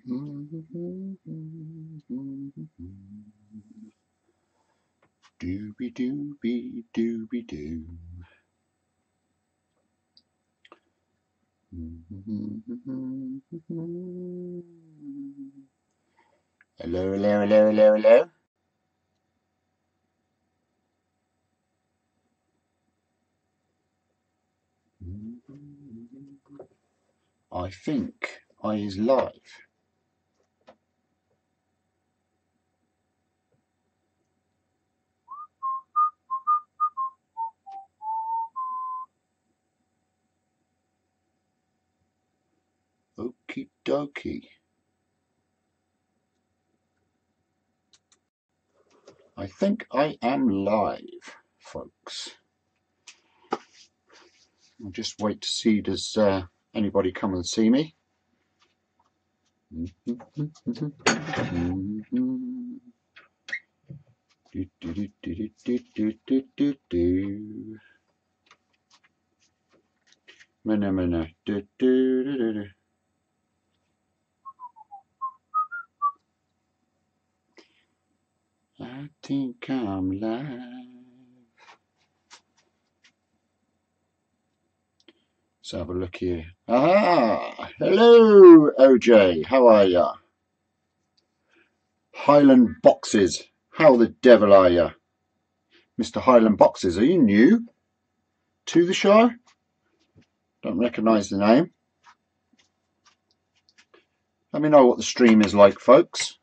Dooby dooby dooby doo. Hello, hello, hello, hello, hello. I think I is live. Okie dokie. I think I am live, folks. I'll just wait to see, does anybody come and see me? I think I'm live. Let's have a look here. Ah, hello, OJ. How are ya? Highland Boxes. How the devil are ya? Mr. Highland Boxes, are you new to the show? Don't recognise the name. Let me know what the stream is like, folks.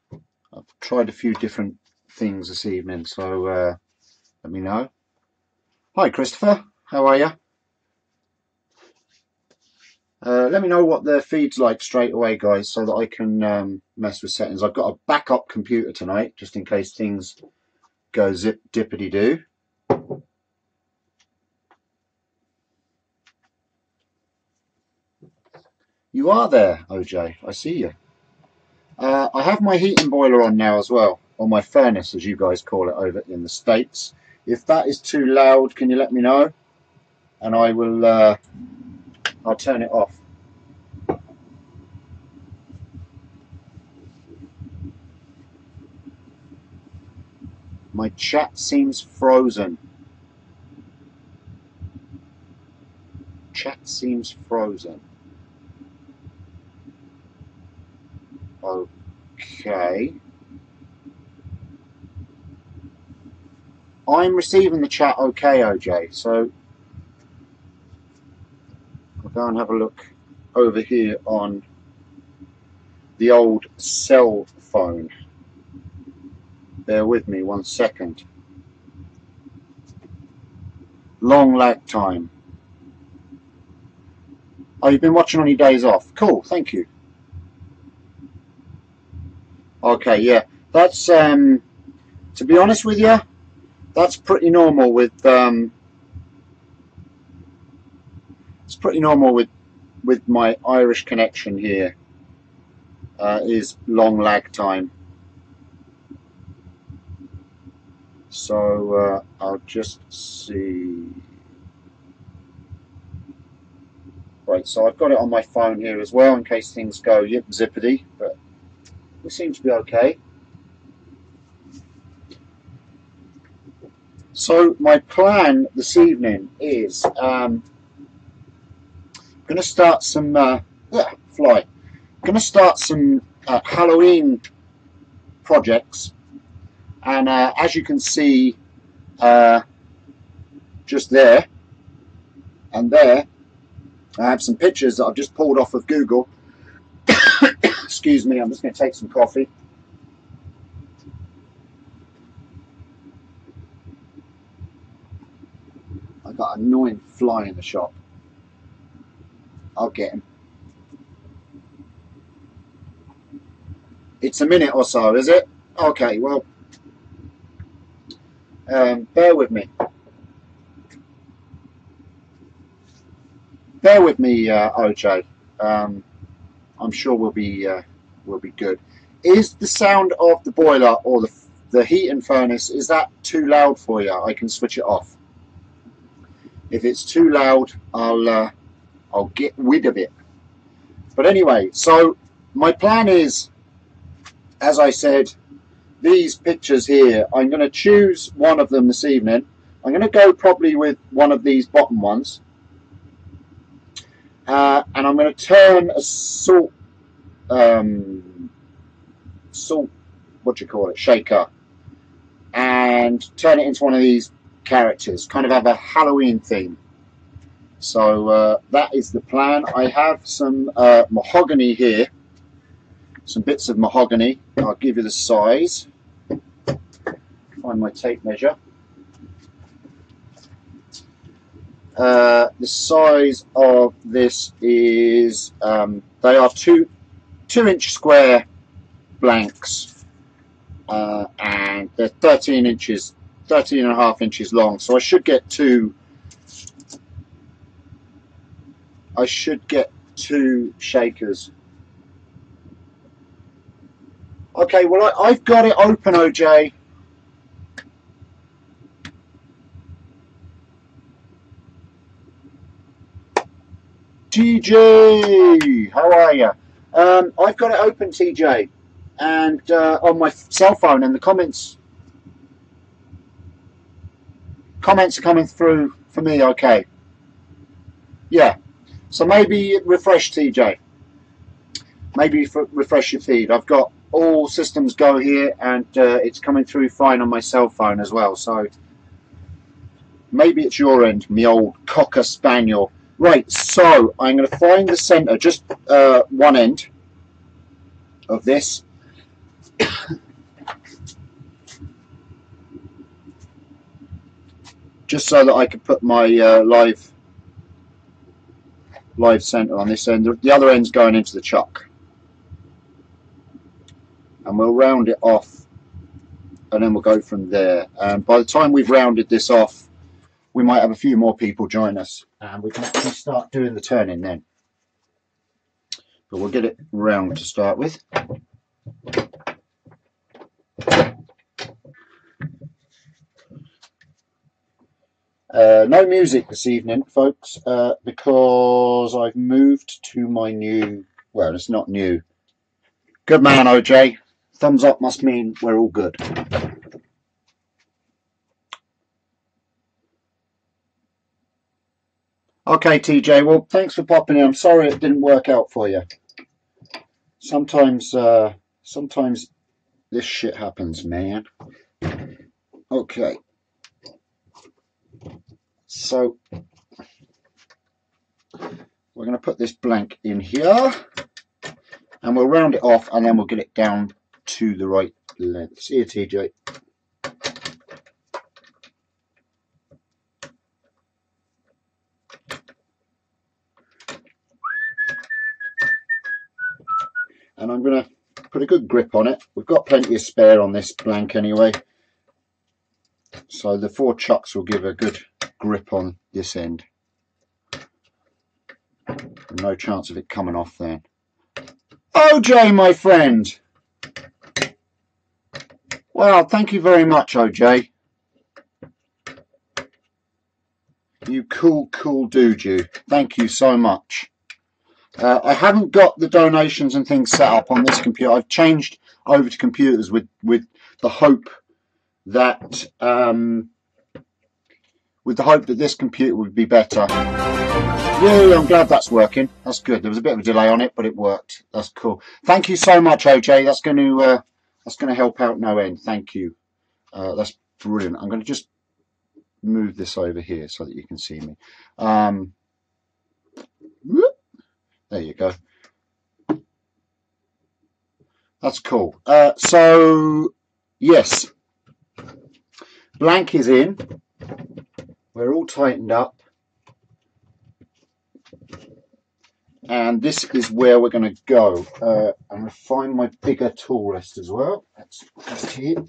I've tried a few different things this evening, so let me know. Hi, Christopher. How are you? Let me know what the feed's like straight away, guys, so that I can mess with settings. I've got a backup computer tonight, just in case things go zip dippity doo. You are there, OJ. I see you. I have my heating boiler on now as well, or my furnace, as you guys call it over in the States. If that is too loud, can you let me know? And I will. I'll turn it off. My chat seems frozen. Chat seems frozen. Okay. I'm receiving the chat okay, OJ, so I'll go and have a look over here on the old cell phone. Bear with me 1 second. Long lag time. Oh, you've been watching on your days off. Cool, thank you. Okay, yeah. That's, to be honest with you, that's pretty normal with, it's pretty normal with my Irish connection here, is long lag time. So, I'll just see. Right, so I've got it on my phone here as well in case things go yip zippity, but we seem to be okay. So my plan this evening is going to start some Going to start some Halloween projects, and as you can see, just there and there, I have some pictures that I've just pulled off of Google. Excuse me, I'm just going to take some coffee. I've got an annoying fly in the shop. I'll get him. It's a minute or so, is it? Okay, well, bear with me. Bear with me, OJ. I'm sure we'll be good. Is the sound of the boiler or the heating furnace, is that too loud for you? I can switch it off. If it's too loud, I'll get rid of it. But anyway, so my plan is, as I said, these pictures here, I'm going to choose one of them this evening. I'm going to go probably with one of these bottom ones. And I'm going to turn a salt, what do you call it, shaker, and turn it into one of these characters, kind of have a Halloween theme. So that is the plan. I have some mahogany here, some bits of mahogany. I'll give you the size. Find my tape measure. The size of this is, they are 2-inch square blanks, and they're 13 and a half inches long. So I should get two shakers. Okay, well I've got it open, OJ. TJ, how are you? I've got it open, TJ, and on my cell phone, and the comments are coming through for me. Okay, yeah. So maybe refresh, TJ. Maybe refresh your feed. I've got all systems go here, and it's coming through fine on my cell phone as well. So maybe it's your end, me old cocker spaniel. Right, so I'm going to find the centre, just one end of this. Just so that I can put my live centre on this end. The other end's going into the chuck. And we'll round it off, and then we'll go from there. And by the time we've rounded this off, we might have a few more people join us, and we can actually start doing the turning then. But we'll get it round to start with. No music this evening, folks, because I've moved to my new, well, it's not new. Good man, OJ. Thumbs up must mean we're all good. Okay, TJ, well, thanks for popping in. I'm sorry it didn't work out for you. Sometimes this shit happens, man. Okay. So we're going to put this blank in here, and we'll round it off, and then we'll get it down to the right length. See you, TJ. And I'm going to put a good grip on it. We've got plenty of spare on this blank anyway, so the 4 chucks will give a good grip on this end. No chance of it coming off then. OJ, my friend. Well, thank you very much, OJ. You cool dude, you. Thank you so much. I haven't got the donations and things set up on this computer. I've changed over to computers with the hope that this computer would be better. Yeah, I'm glad that's working. That's good. There was a bit of a delay on it, but it worked. That's cool. Thank you so much, OJ. That's going to help out no end. Thank you. That's brilliant. I'm going to just move this over here so that you can see me. There you go. That's cool. So yes, blank is in. We're all tightened up, and this is where we're going to go. I'm going to find my bigger tool rest as well. That's just here,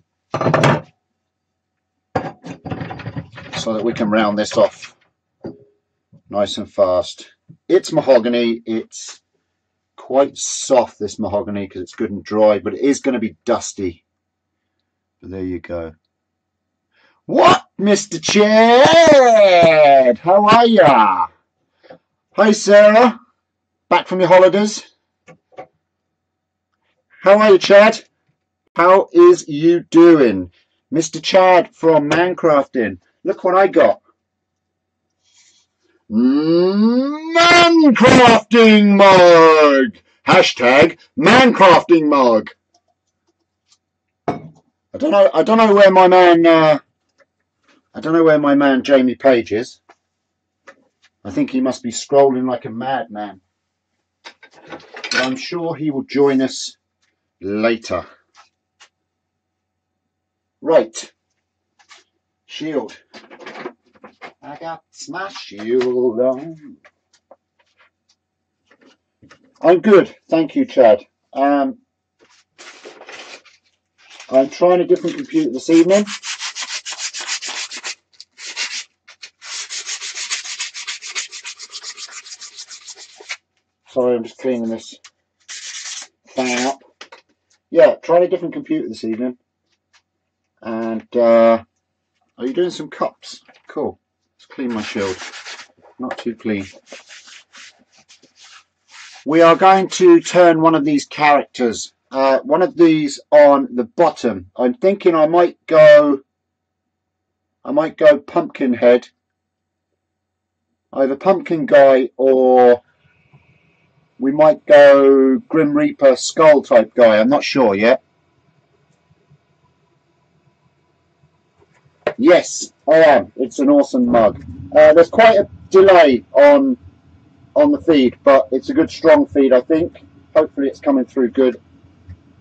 so that we can round this off nice and fast. It's mahogany. It's quite soft, this mahogany, because it's good and dry, but it is going to be dusty. But there you go. What, Mr. Chad? How are ya? Hi, Sarah. Back from your holidays? How are you, Chad? How is you doing? Mr. Chad from Mancrafting. Look what I got. Mancrafting mug. Hashtag Mancrafting mug. I don't know where my man Jamie Page is. I think he must be scrolling like a madman. But I'm sure he will join us later. Right. Shield. I got my shield on. I'm good, thank you, Chad. I'm trying a different computer this evening. Sorry, I'm just cleaning this fan up. Yeah, trying a different computer this evening. And are you doing some cups? Cool. Let's clean my shield. Not too clean. We are going to turn one of these characters, one of these on the bottom. I'm thinking I might go pumpkin head, either pumpkin guy, or we might go Grim Reaper skull type guy. I'm not sure yet. Yes, I am. It's an awesome mug. There's quite a delay on the feed, but it's a good strong feed, I think. Hopefully it's coming through good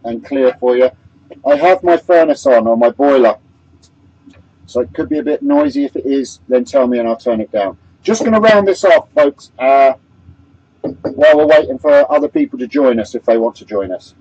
and clear for you. I have my furnace on my boiler, so it could be a bit noisy. If it is, then tell me and I'll turn it down. Just going to round this off, folks, while we're waiting for other people to join us if they want to join us.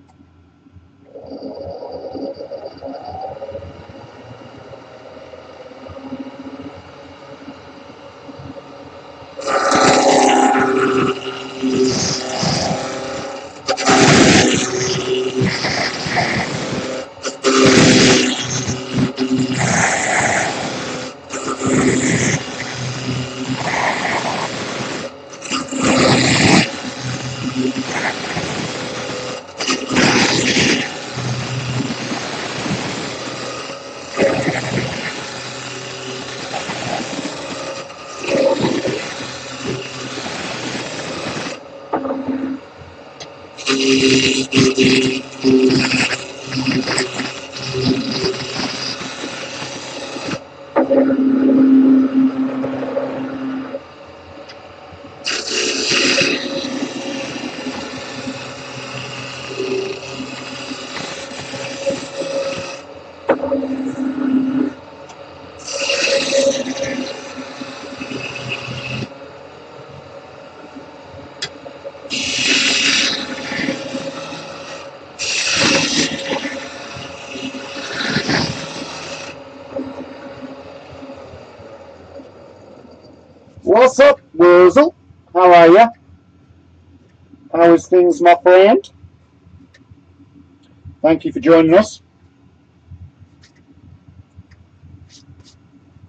What's up, Wurzel? How are ya? How is things, my friend? Thank you for joining us.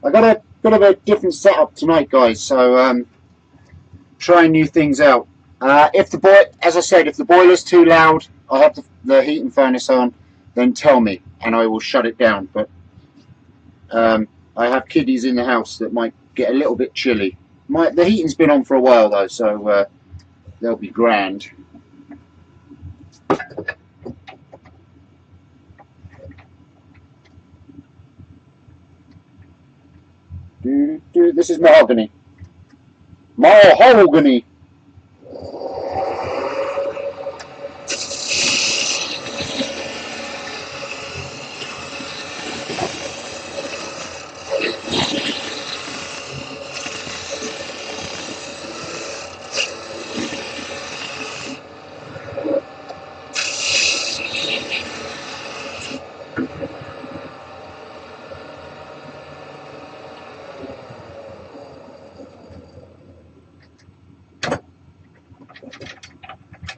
I got a bit of a different setup tonight, guys, so trying new things out. As I said, if the boiler's too loud, I have the heating furnace on, then tell me and I will shut it down. But I have kiddies in the house that might get a little bit chilly. The heating's been on for a while though, so they'll be grand. This is mahogany. Mahogany.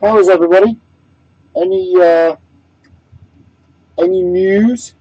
How is everybody? Any news?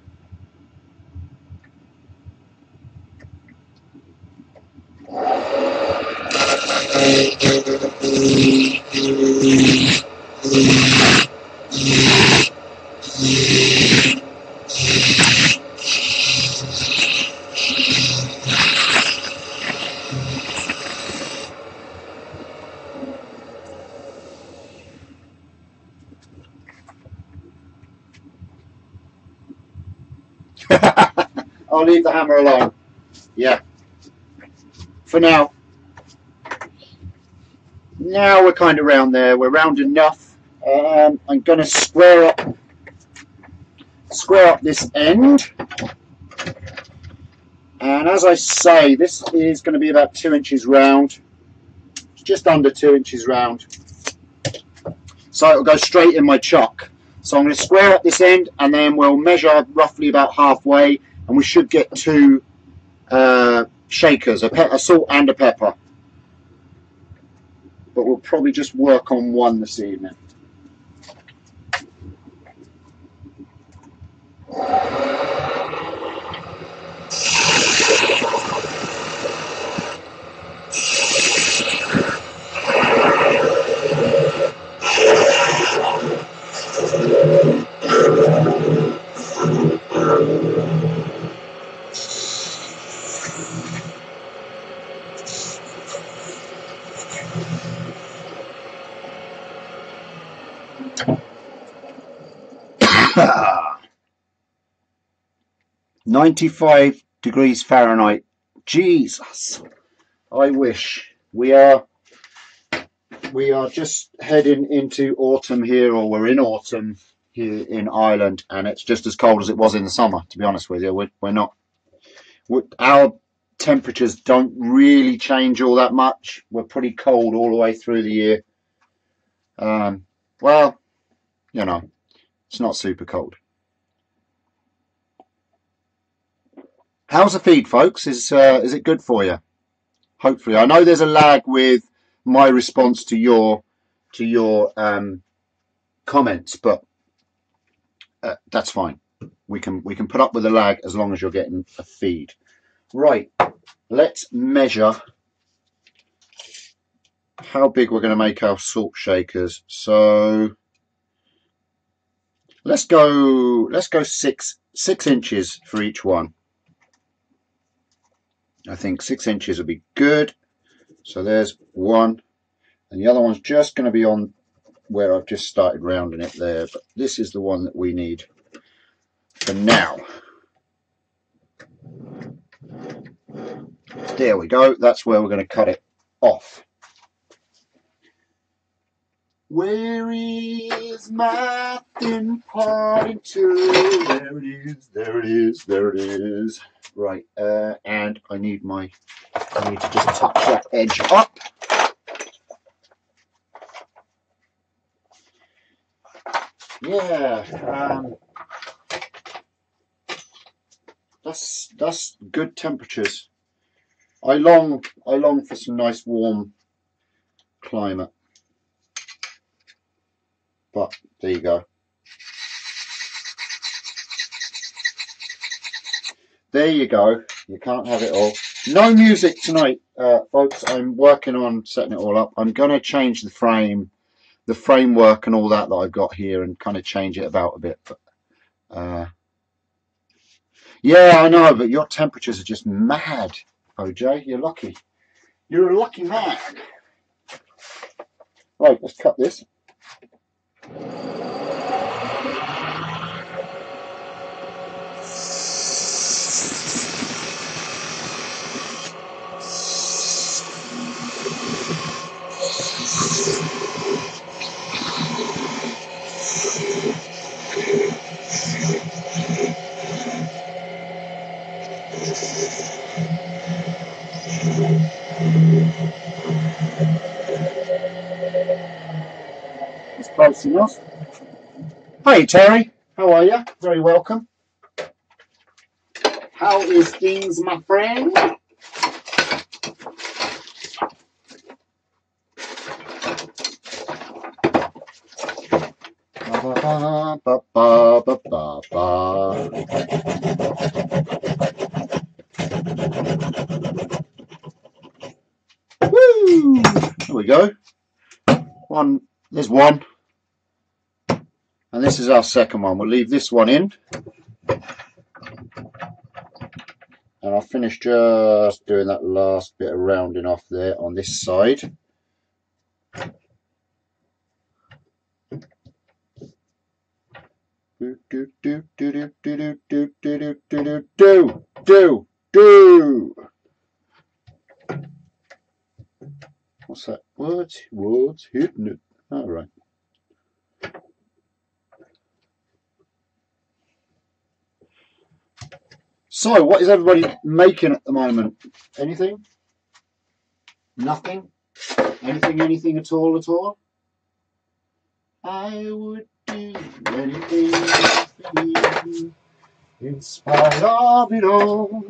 I'll leave the hammer alone. Yeah. For now. Now we're kind of round there. We're round enough. I'm going to square up this end. And as I say, this is going to be about 2 inches round. Just under 2 inches round. So it'll go straight in my chuck. So I'm going to square up this end, and then we'll measure roughly about halfway, and we should get 2 shakers, a salt and a pepper. But we'll probably just work on one this evening. Ah, 95 degrees Fahrenheit. Jesus, I wish. We are just heading into autumn here, or we're in autumn here in Ireland, and it's just as cold as it was in the summer, to be honest with you. Our temperatures don't really change all that much. We're pretty cold all the way through the year. Well, you know, it's not super cold. How's the feed, folks? Is it good for you? Hopefully. I know there's a lag with my response to your comments, but that's fine. We can put up with the lag as long as you're getting a feed. Right, let's measure how big we're going to make our salt shakers. So let's go 6 inches for each one. I think 6 inches would be good. So there's one, and the other one's just going to be on where I've just started rounding it there, but this is the one that we need for now. There we go. That's where we're going to cut it off. Where is my thin parting tool? There it is, there it is, there it is. Right, and I need to just touch that edge up. Yeah, that's good temperatures. I long for some nice warm climate. But there you go. There you go. You can't have it all. No music tonight, folks. I'm working on setting it all up. I'm going to change the framework and all that I've got here, and kind of change it about a bit. But yeah, I know, but your temperatures are just mad, OJ. You're lucky. You're a lucky man. Right, let's cut this. It's close enough. Hey Terry, how are you? Very welcome. How is things, my friend? Ba, ba, ba, ba, ba, ba. Woo! There we go. There's one. And this is our second one. We'll leave this one in. And I'll finish just doing that last bit of rounding off there on this side. What's that? What's hitting it? All right. So, what is everybody making at the moment? Anything? Nothing? Anything at all at all? I would do anything for you, in spite of it all.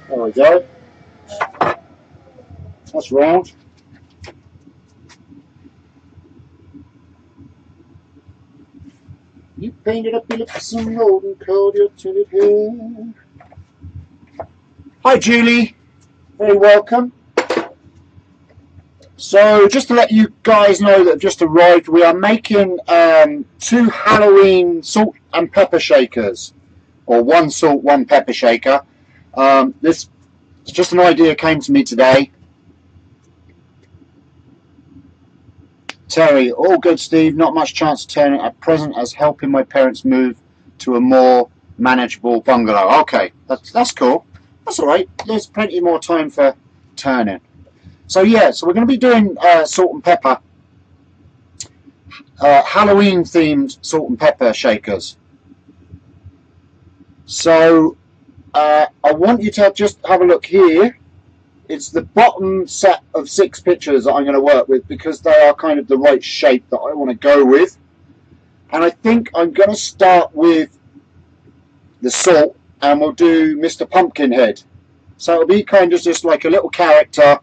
There we go. That's round. You painted up your lips and rolled and curled your tinted hair. Hi Julie, very welcome. So just to let you guys know that have just arrived, we are making 2 Halloween salt and pepper shakers, or 1 salt, 1 pepper shaker. This is just an idea came to me today. Terry, all good Steve, not much chance of turning at present as helping my parents move to a more manageable bungalow. Okay, that's cool. That's alright, there's plenty more time for turning. So yeah, so we're going to be doing salt and pepper, Halloween themed salt and pepper shakers. So I want you to just have a look here. It's the bottom set of 6 pictures that I'm going to work with because they are kind of the right shape that I want to go with. And I think I'm going to start with the salt and we'll do Mr. Pumpkinhead. So it'll be kind of just like a little character,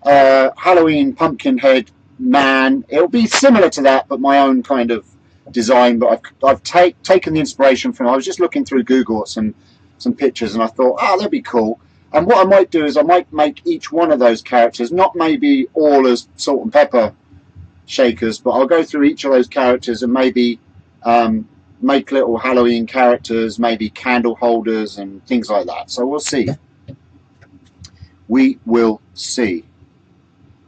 Halloween Pumpkinhead man. It'll be similar to that, but my own kind of design. But I've taken the inspiration from, I was just looking through Google at some pictures and I thought, oh, that'd be cool. And what I might do is I might make each one of those characters, not maybe all as salt and pepper shakers, but I'll go through each of those characters and maybe make little Halloween characters, maybe candle holders and things like that. So we'll see. We will see.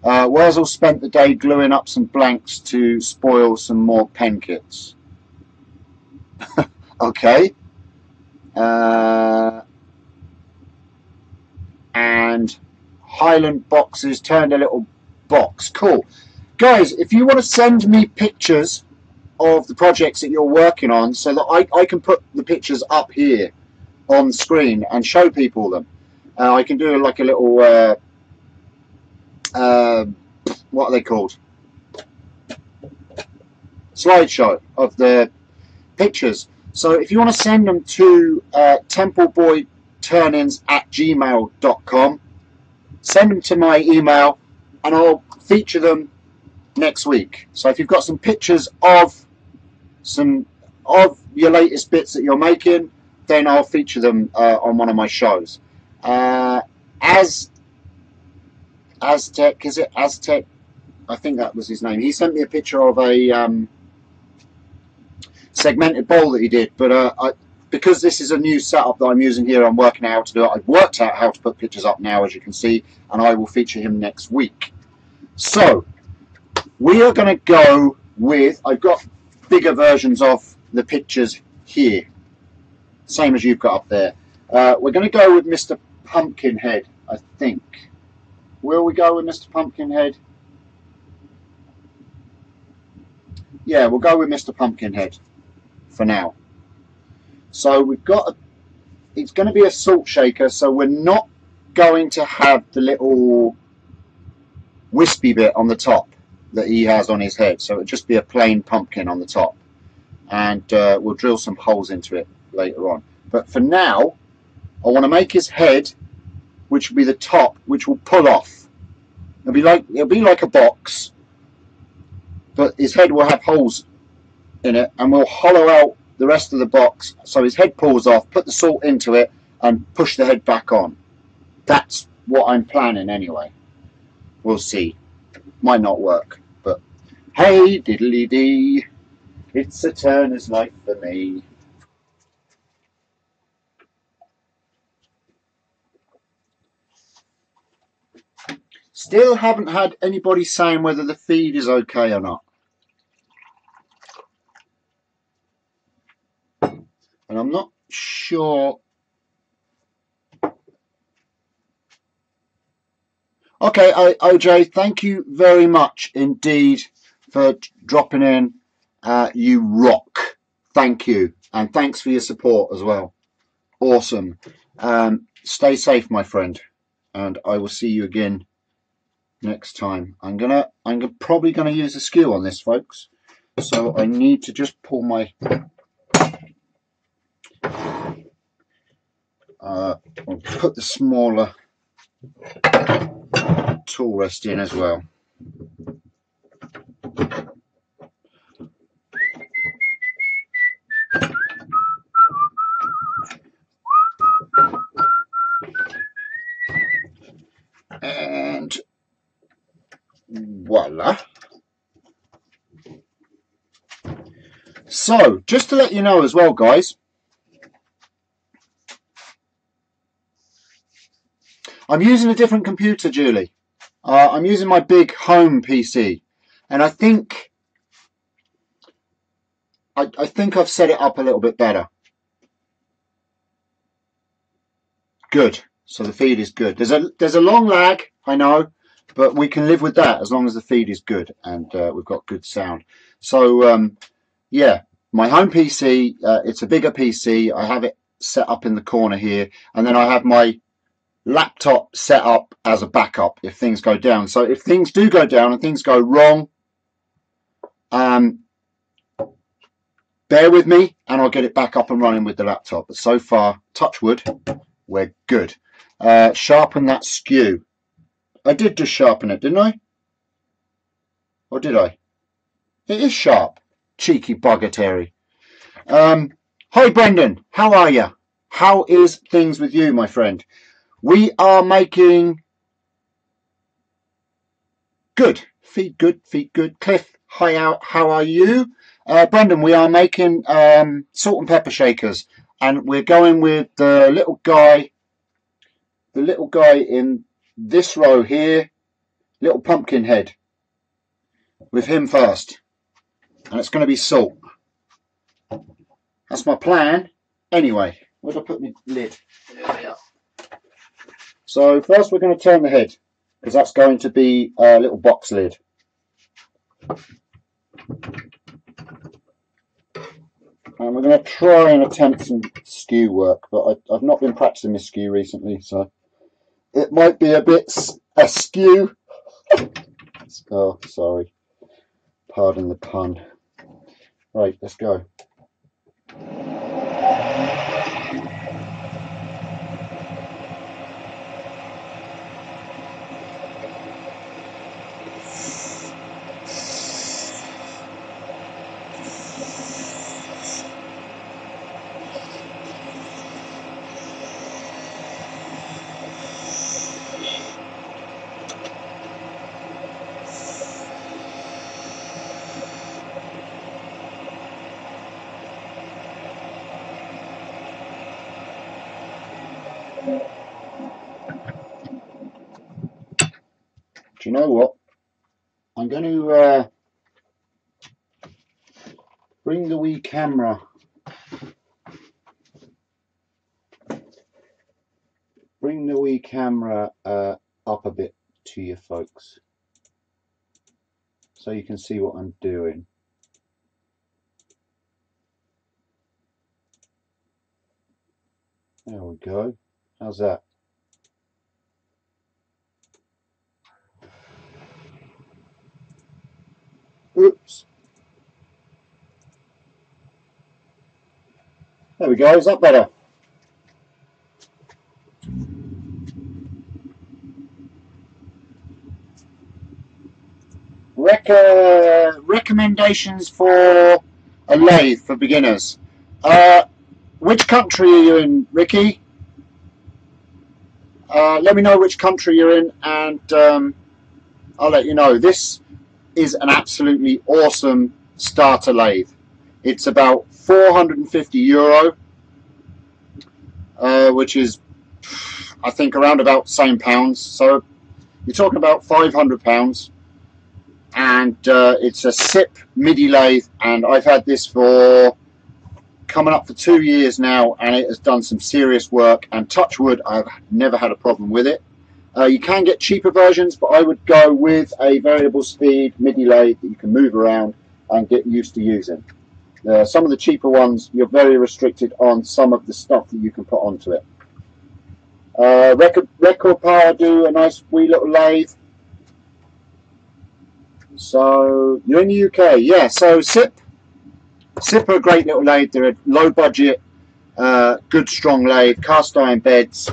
Wurzel spent the day gluing up some blanks to spoil some more pen kits. Okay. And Highland Boxes turned a little box. Cool. Guys, if you want to send me pictures of the projects that you're working on so that I can put the pictures up here on screen and show people them. I can do like a little, what are they called? Slideshow of the pictures. So if you want to send them to templeboyturnings@gmail.com, send them to my email and I'll feature them next week. So if you've got some pictures of your latest bits that you're making, then I'll feature them on one of my shows. Aztec, is it Aztec? I think that was his name. He sent me a picture of a segmented bowl that he did, but because this is a new setup that I'm using here, I'm working out how to do it. I've worked out how to put pictures up now, as you can see, and I will feature him next week. So we are going to go with, I've got bigger versions of the pictures here, same as you've got up there. We're going to go with Mr. Pumpkinhead, I think. Will we go with Mr. Pumpkinhead? Yeah, we'll go with Mr. Pumpkinhead for now. So we've got it's going to be a salt shaker, so we're not going to have the little wispy bit on the top that he has on his head. So it'll just be a plain pumpkin on the top, and we'll drill some holes into it later on. But for now, I want to make his head, which will be the top, which will pull off. It'll be like a box, but his head will have holes in it, and we'll hollow out the rest of the box so his head pulls off, put the salt into it and push the head back on. That's what I'm planning anyway. We'll see. Might not work, but hey diddly dee, it's a Turner's life for me. Still haven't had anybody saying whether the feed is okay or not. And I'm not sure. Okay, OJ, thank you very much indeed for dropping in. You rock. Thank you. And thanks for your support as well. Awesome. Stay safe, my friend. And I will see you again next time. I'm probably gonna use a skew on this, folks. So I need to just pull my I'll put the smaller tool rest in as well. And voila. So just to let you know as well, guys, I'm using a different computer, Julie. I'm using my big home PC, and I think I've set it up a little bit better. Good. So the feed is good. There's a long lag, I know, but we can live with that as long as the feed is good and we've got good sound. So yeah, my home PC, it's a bigger PC. I have it set up in the corner here, and then I have my laptop set up as a backup if things go down. So if things do go down and things go wrong, bear with me and I'll get it back up and running with the laptop. But so far, touch wood, we're good. Sharpen that skew. I did just sharpen it, didn't I? Or did I? It is sharp. Cheeky bugger, Terry. Hi, Brendan. How are you? How is things with you, my friend? We are making good. Feed good, feed good. Cliff, hi, how are you? Brendan, we are making salt and pepper shakers, and we're going with the little guy in this row here, little pumpkin head, with him first, and it's going to be salt. That's my plan. Anyway, where did I put my lid? There we are. So first we're going to turn the head, because that's going to be a little box lid. And we're going to try and attempt some skew work, but I've not been practicing this skew recently, so it might be a bit askew. Oh, sorry. Pardon the pun. Right, let's go. Do you know what? I'm going to bring the wee camera up a bit to you folks, so you can see what I'm doing. There we go. How's that? Oops. There we go. Is that better? Recommendations for a lathe for beginners. Which country are you in, Ricky? Let me know which country you're in, and I'll let you know. This is an absolutely awesome starter lathe. It's about €450, which is, I think, around about the same pounds. So you're talking about £500, and it's a SIP MIDI lathe, and I've had this for coming up for 2 years now, and it has done some serious work, and touch wood, I've never had a problem with it. You can get cheaper versions, but I would go with a variable speed MIDI lathe that you can move around and get used to using. Some of the cheaper ones, you're very restricted on some of the stuff that you can put onto it. Record Power do a nice wee little lathe. So you're in the UK, yeah. So SIP are a great little lathe. They're a low budget, good strong lathe, cast iron beds,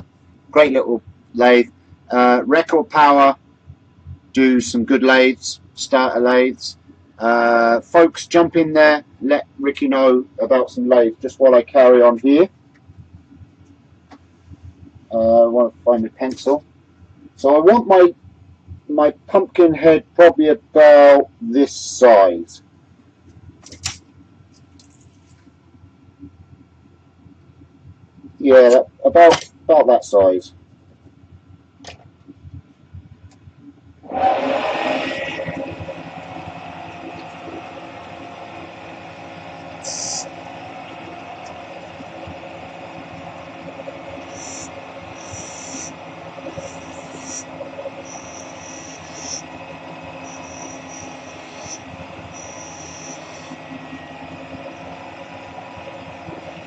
great little lathe. Record Power do some good lathes, starter lathes. Folks, jump in there, let Ricky know about some lathes just while I carry on here. I want to find a pencil. So I want my pumpkin head probably about this size. Yeah, about that size.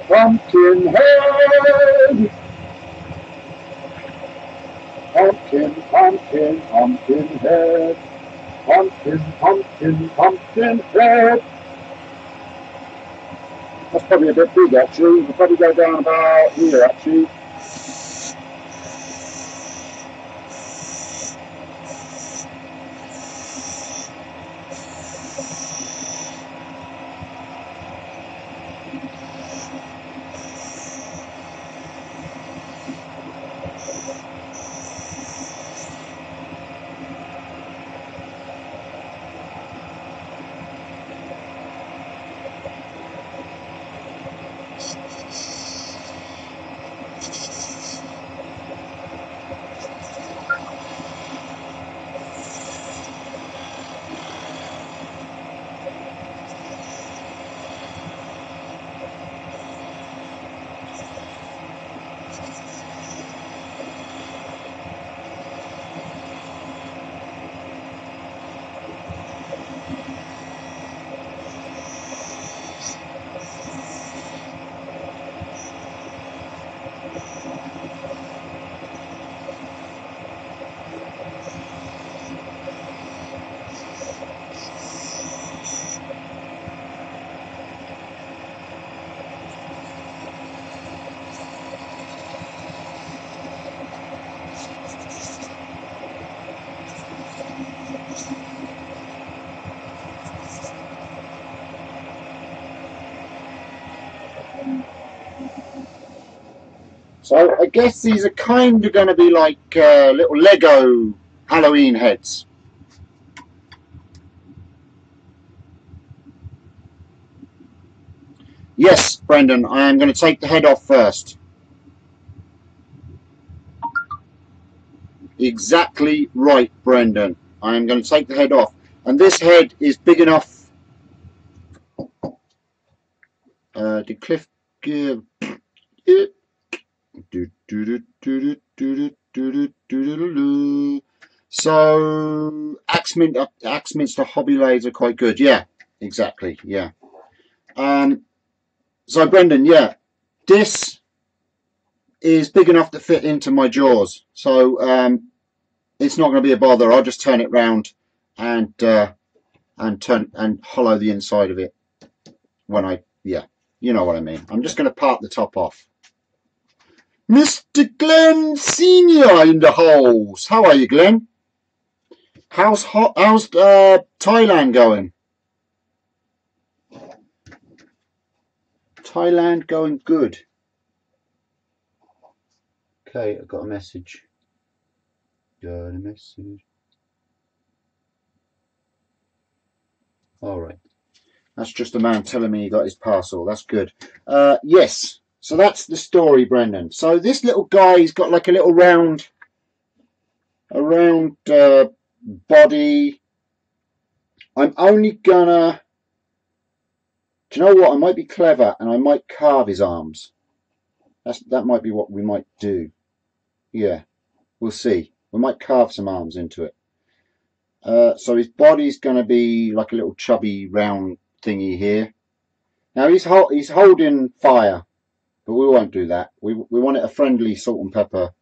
Pumpkin head, pumpkin, pumpkin, pumpkin head, pumpkin, pumpkin, pumpkin head. That's probably a bit big actually. We'll probably go down about here actually. So I guess these are kind of going to be like little Lego Halloween heads. Yes, Brendan, I am going to take the head off first. Exactly right, Brendan. I am going to take the head off. And this head is big enough. Did Cliff give... So Axminster hobby lathes are quite good. Yeah, exactly. Yeah. So Brendan, yeah, this is big enough to fit into my jaws. So it's not going to be a bother. I'll just turn it round and hollow the inside of it when you know what I mean. I'm just going to part the top off. Mr. Glenn Senior in the house. How are you, Glenn? How's Thailand going? Thailand going good. Okay, I've got a message. Got a message. All right. That's just a man telling me he got his parcel. That's good. Yes. So that's the story, Brendan. So this little guy, he's got like a little round body. I'm only gonna, do you know what? I might be clever and I might carve his arms. That might be what we might do. Yeah, we'll see. We might carve some arms into it. So his body's going to be like a little chubby round thingy here. Now he's holding fire, but we won't do that. We want it a friendly salt and pepper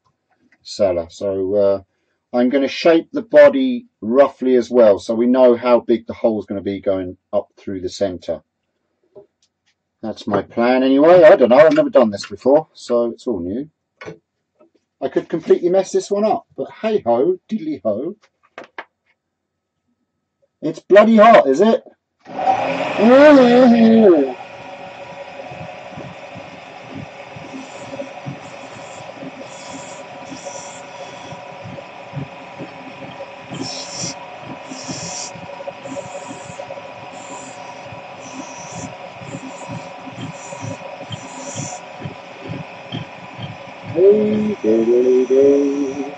cellar. So I'm going to shape the body roughly as well, so we know how big the hole's going to be going up through the centre. That's my plan anyway. I don't know. I've never done this before, so it's all new. I could completely mess this one up, but hey ho, diddly ho. It's bloody hot, is it? Hey, diddly do.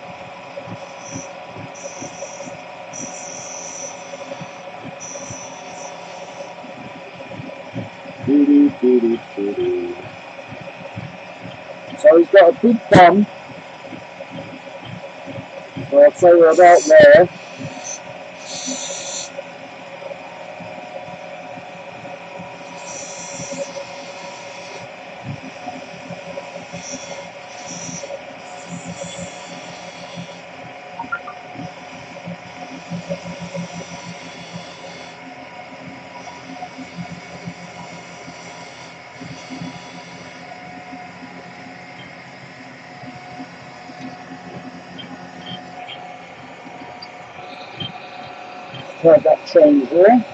So he's got a big bum. So I'd say we're about there. Heard that train here.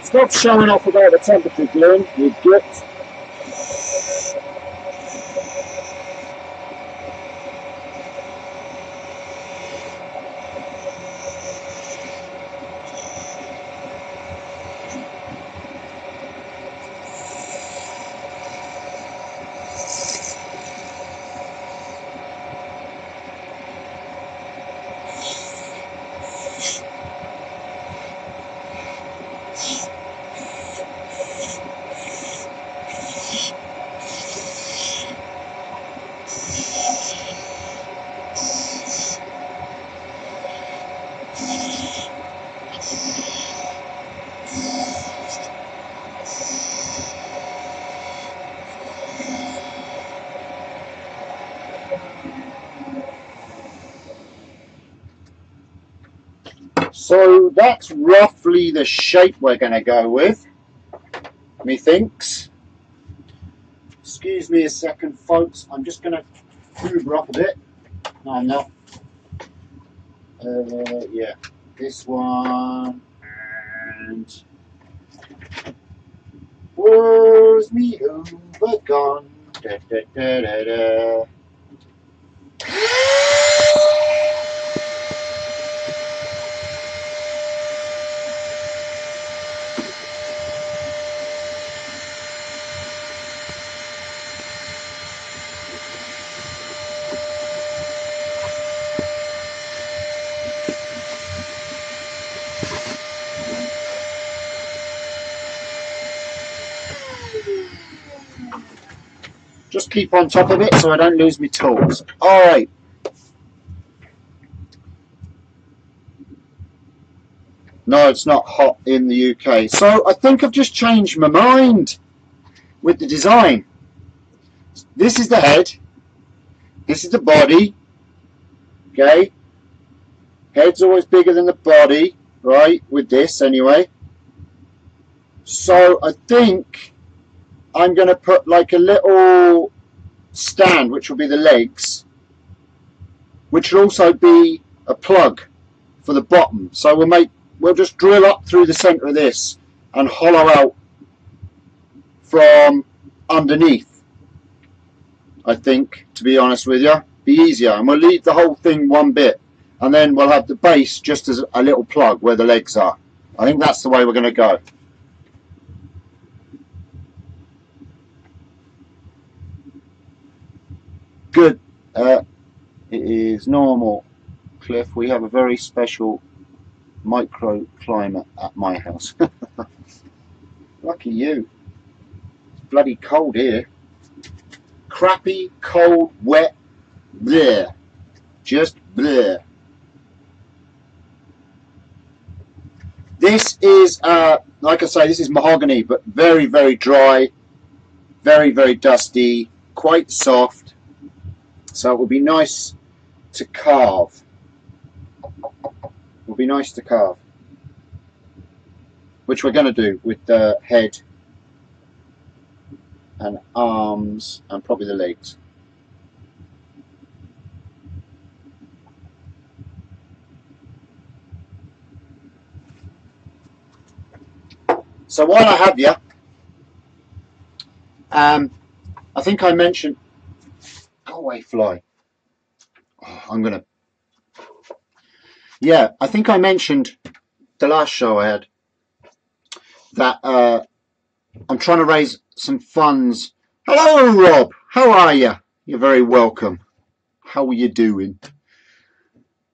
Stop showing off about the temperature, Glenn, you git. So that's roughly the shape we're going to go with, methinks. Excuse me a second, folks. I'm just going to hoover up a bit. No, I'm not. Yeah, this one. And where's me over gone? Da, da, da, da, da. Just keep on top of it so I don't lose my tools. Alright. No, it's not hot in the UK. So I think I've just changed my mind with the design. This is the head. This is the body. Okay. Head's always bigger than the body, right? With this anyway. So I think I'm going to put like a little stand, which will be the legs, which will also be a plug for the bottom. So we'll just drill up through the center of this and hollow out from underneath. I think, to be honest with you, be easier, and we'll leave the whole thing one bit, and then we'll have the base just as a little plug where the legs are. I think that's the way we're going to go. Good. It is normal, Cliff. We have a very special microclimate at my house. Lucky you. It's bloody cold here. Crappy, cold, wet, bleh. Just bleh. This is, like I say, this is mahogany, but very, very dry, very, very dusty, quite soft. So it will be nice to carve. It will be nice to carve. Which we're going to do with the head and arms and probably the legs. So while I have you, I think I mentioned, go away fly, yeah, I think I mentioned the last show I had that I'm trying to raise some funds. Hello Rob, how are you? You're very welcome. How are you doing?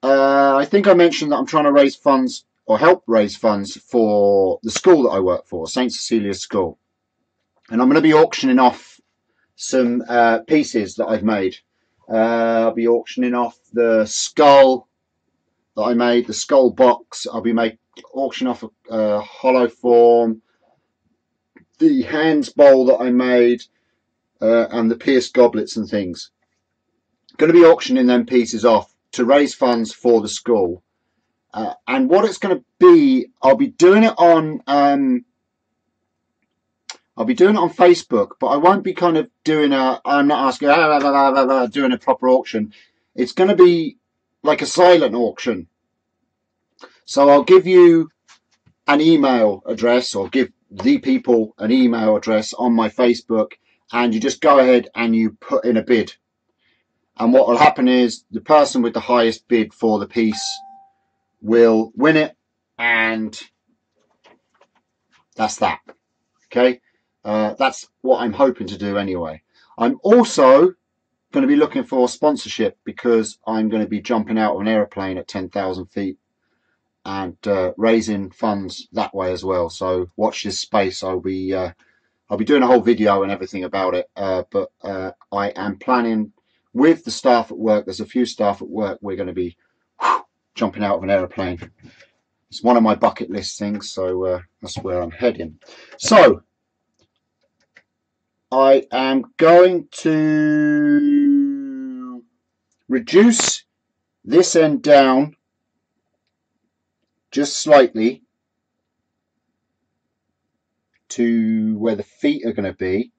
I think I mentioned that I'm trying to raise funds or help raise funds for the school that I work for, St. Cecilia's School. And I'm going to be auctioning off some pieces that I've made. I'll be auctioning off the skull that I made, the skull box. I'll be auctioning off a hollow form, the hands bowl that I made, and the pierced goblets and things. Going to be auctioning them pieces off to raise funds for the school. And what it's going to be, I'll be doing it on Facebook, but I won't be kind of doing I'm not asking doing a proper auction. It's going to be like a silent auction. So I'll give you an email address, or give the people an email address on my Facebook, and you just go ahead and you put in a bid. And what will happen is the person with the highest bid for the piece will win it, and that's that. Okay, that's what I'm hoping to do anyway. I'm also going to be looking for sponsorship, because I'm going to be jumping out of an aeroplane at 10,000 feet and raising funds that way as well. So watch this space. I'll be doing a whole video and everything about it. But I am planning with the staff at work. There's a few staff at work. We're going to be jumping out of an aeroplane. It's one of my bucket list things. So that's where I'm heading. So I am going to reduce this end down just slightly to where the feet are going to be.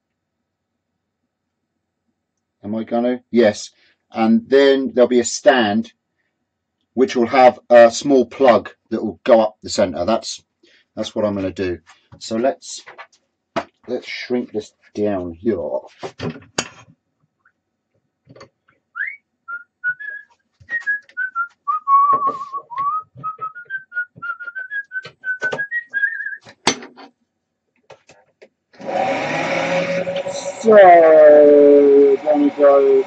Am I going to? Yes. And then there'll be a stand which will have a small plug that will go up the center. That's what I'm going to do. So let's shrink this down here. So gonna go.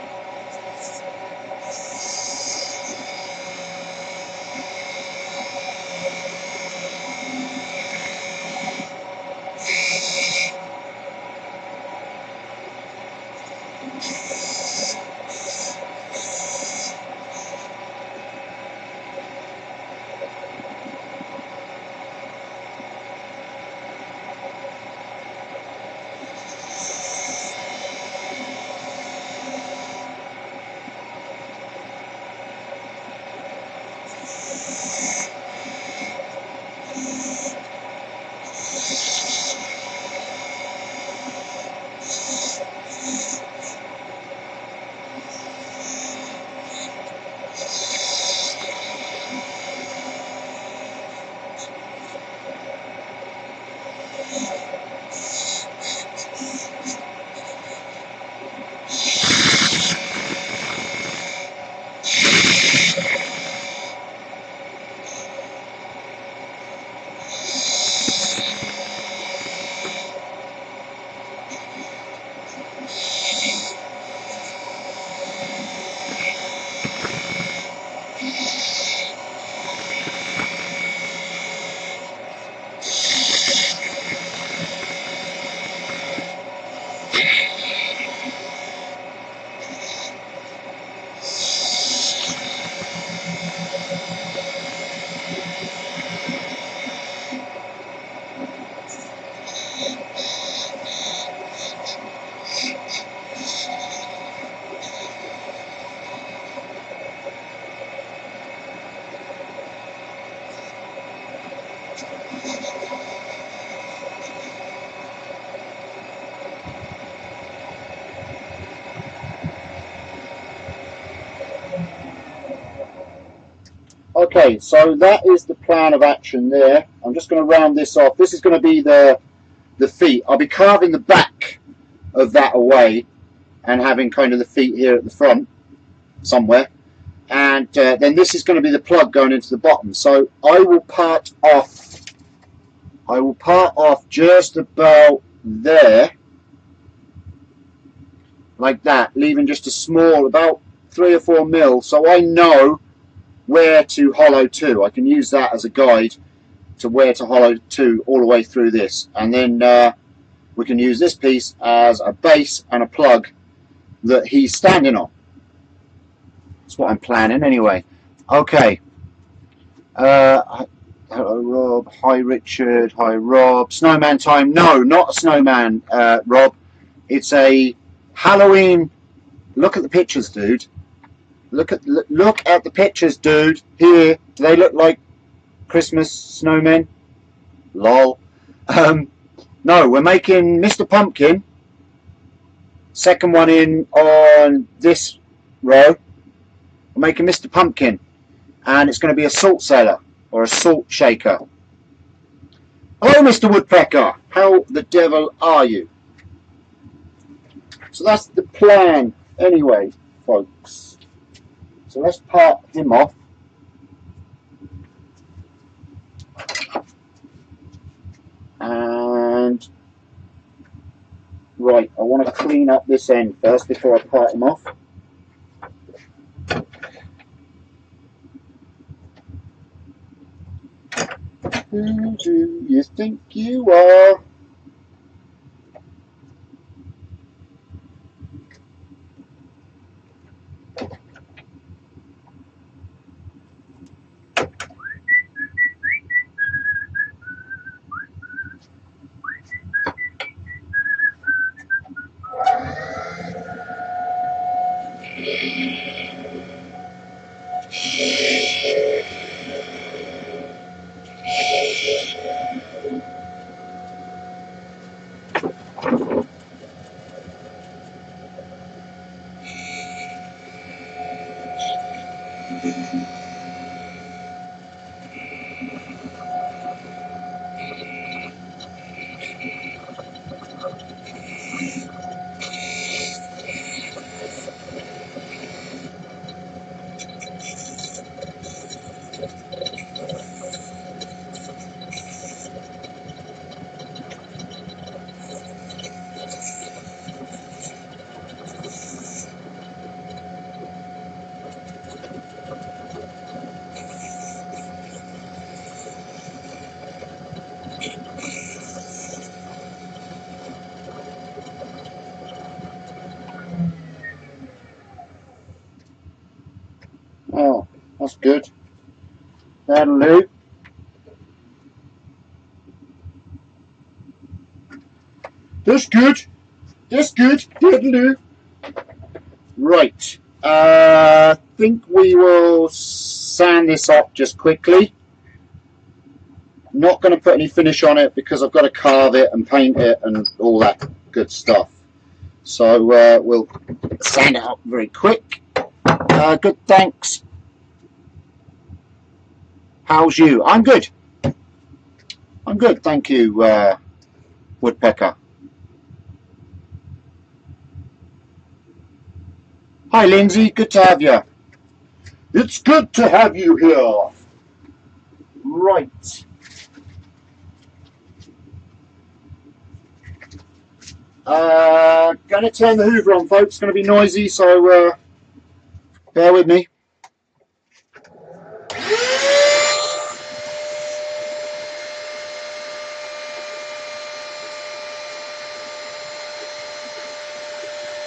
Okay, so that is the plan of action there. I'm just going to round this off. This is going to be the feet. I'll be carving the back of that away and having kind of the feet here at the front somewhere. And then this is going to be the plug going into the bottom. So I will part off just about there, like that, leaving just a small, about 3 or 4 mil, so I know where to hollow to. I can use that as a guide to where to hollow to all the way through this, and then we can use this piece as a base and a plug that he's standing on. That's what I'm planning anyway. Okay. Hello Rob, hi Richard, hi Rob. Snowman time? No, not a snowman, Rob. It's a Halloween. Look at the pictures, dude. Look at the pictures, dude. Here, do they look like Christmas snowmen? Lol. No, we're making Mr. Pumpkin. Second one in on this row. We're making Mr. Pumpkin, and it's going to be a salt cellar or a salt shaker. Hello, Mr. Woodpecker. How the devil are you? So that's the plan, anyway, folks. So let's part him off. And right, I want to clean up this end first before I part him off. Who do you think you are? Oh, that's good. That'll do. That's good. That's good. That'll do. Right. I think we will sand this up just quickly. Not going to put any finish on it because I've got to carve it and paint it and all that good stuff. So we'll sand it up very quick. Good, thanks. How's you? I'm good. I'm good, thank you, Woodpecker. Hi, Lindsay. Good to have you. It's good to have you here. Right. Going to turn the Hoover on, folks. It's going to be noisy, so bear with me.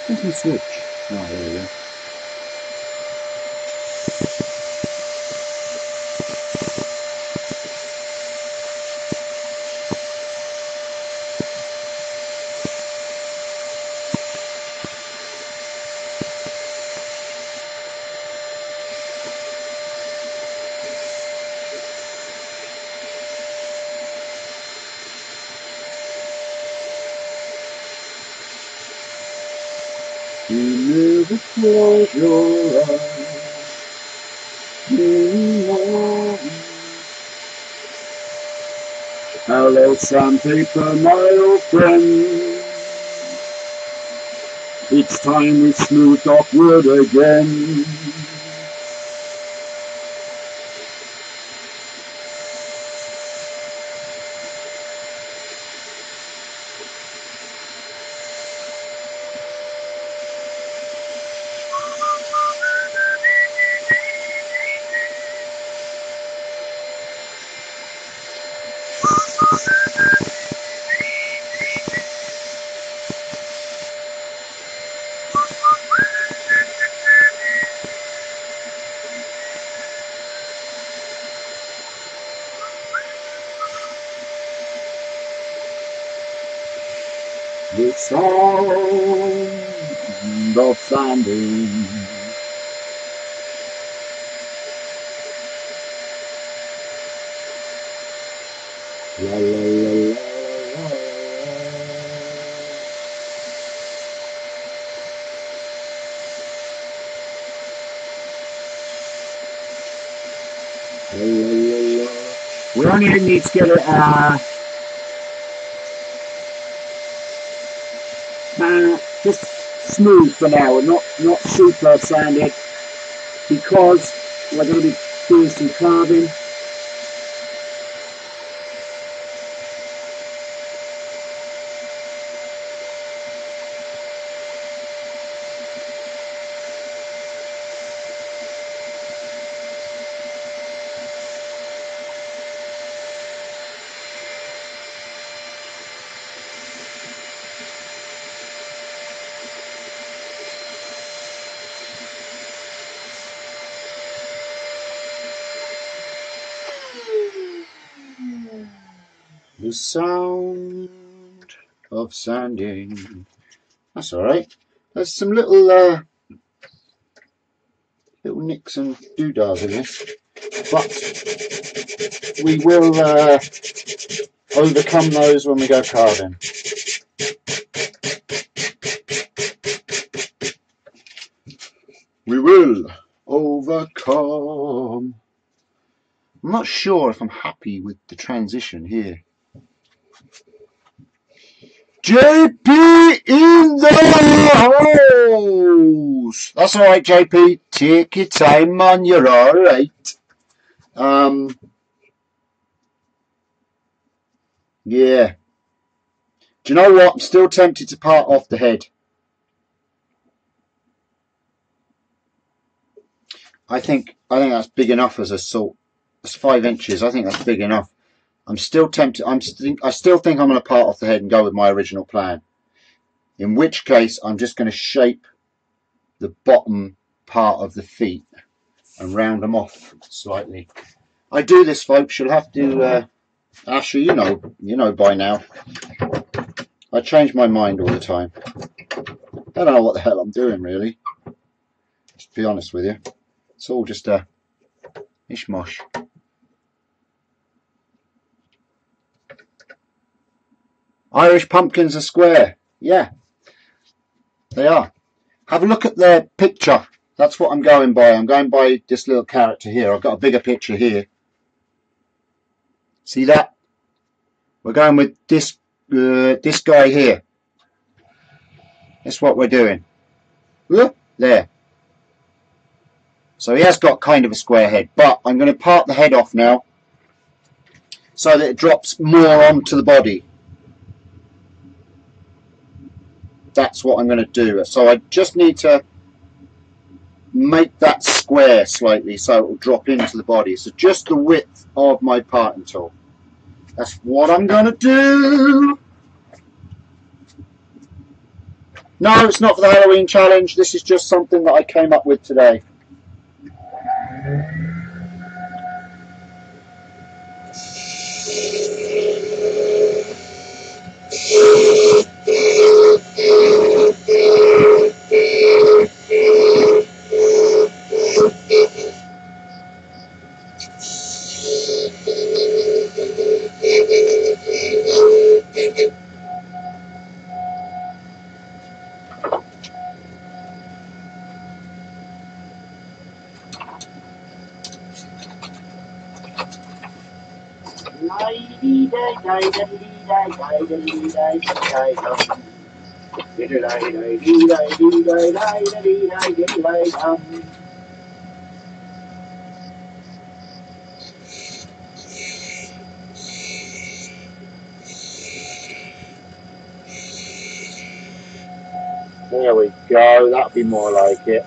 Where's my switch? Oh, there we go. You never close your eyes anymore. Hello, sandpaper, my old friend. It's time we smoothed off wood again. The sound of sanding. La, la, la, la, la, la, la. We only need to get it just smooth for now, and not super sanded, because we're going to be doing some carving. The sound of sanding. That's all right. There's some little nicks and doodads in this, but we will overcome those when we go carving. We will. overcome. I'm not sure if I'm happy with the transition here. JP in the house! That's alright, JP. Take your time, man. You're alright. Yeah. Do you know what? I'm still tempted to part off the head. I think that's big enough as a salt. That's 5 inches. I think that's big enough. I'm still tempted. I still think I'm going to part off the head and go with my original plan. In which case, I'm just going to shape the bottom part of the feet and round them off slightly. I do this, folks. You'll have to. Asher, you know by now. I change my mind all the time. I don't know what the hell I'm doing, really. Just to be honest with you, it's all just a mishmash. Irish pumpkins are square. Yeah, they are. Have a look at their picture. That's what I'm going by. I'm going by this little character here. I've got a bigger picture here. See that? We're going with this guy here. That's what we're doing. Look, there. So he has got kind of a square head, but I'm going to part the head off now so that it drops more onto the body. That's what I'm going to do. So I just need to make that square slightly so it will drop into the body. So just the width of my parting tool. That's what I'm going to do. No, it's not for the Halloween challenge. This is just something that I came up with today. There we go, that'll be more like it.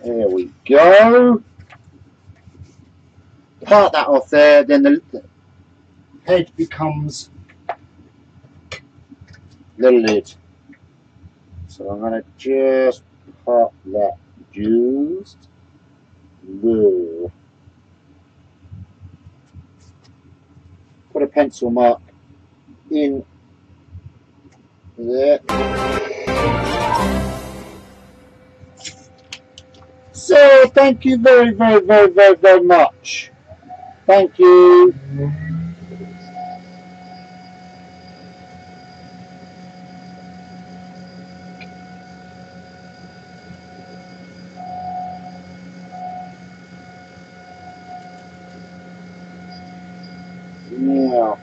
There we go. Part that off there, then the head becomes the lid. So I'm going to just part that just there. Put a pencil mark in there. So thank you very much. Thank you. Now,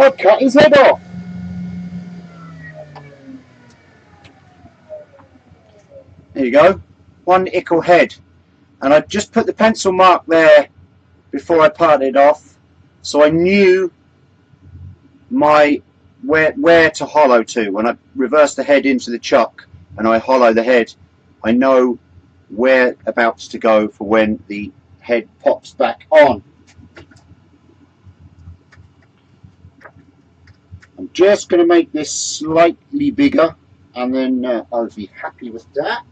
I've cut his head off. There you go. One ickle head. And I just put the pencil mark there before I parted it off, so I knew my where to hollow to. When I reverse the head into the chuck and I hollow the head, I know whereabouts to go for when the head pops back on. I'm just going to make this slightly bigger, and then I'll be happy with that.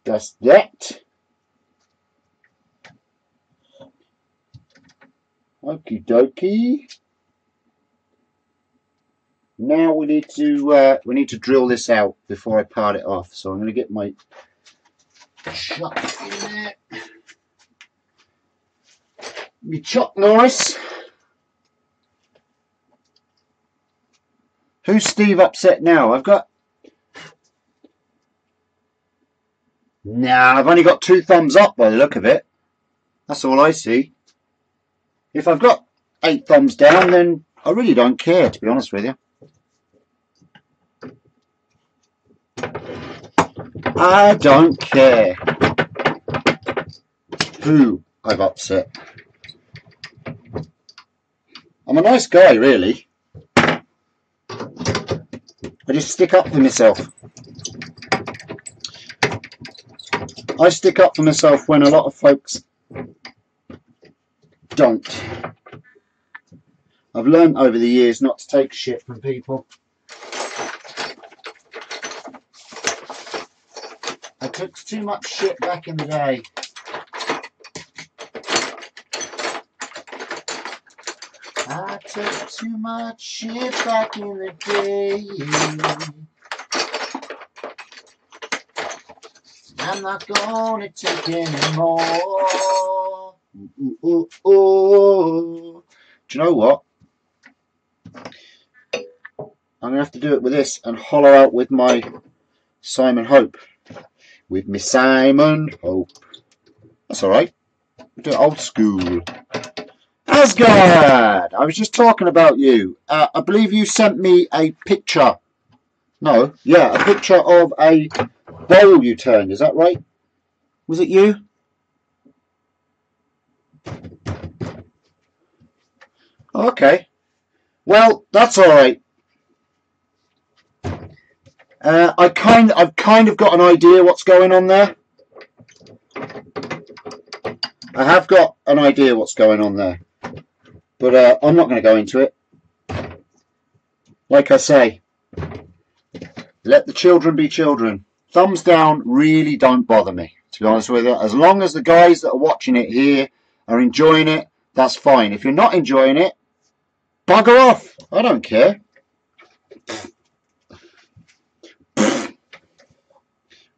That's that. Okie dokie. Now we need to drill this out before I part it off. So I'm going to get my chuck in there. My chuck nice. Who's Steve upset now? I've only got 2 thumbs up by the look of it. That's all I see. If I've got 8 thumbs down, then I really don't care, to be honest with you. I don't care who I've upset. I'm a nice guy, really. I just stick up for myself. I stick up for myself when a lot of folks don't. I've learned over the years not to take shit from people. I took too much shit back in the day. I took too much shit back in the day. I'm not gonna take any more. Ooh, ooh, ooh. Do you know what? I'm gonna have to do it with this and hollow out with my Simon Hope. With me Simon Hope. That's alright. We'll do it old school. Asgard! I was just talking about you. I believe you sent me a picture. No, yeah, a picture of a bowl you turned. Is that right? Was it you? Okay. Well, that's alright. I've kind of got an idea what's going on there. I have got an idea what's going on there. But I'm not going to go into it. Like I say, let the children be children. Thumbs down really don't bother me, to be honest with you. As long as the guys that are watching it here are enjoying it, that's fine. If you're not enjoying it, bugger off. I don't care.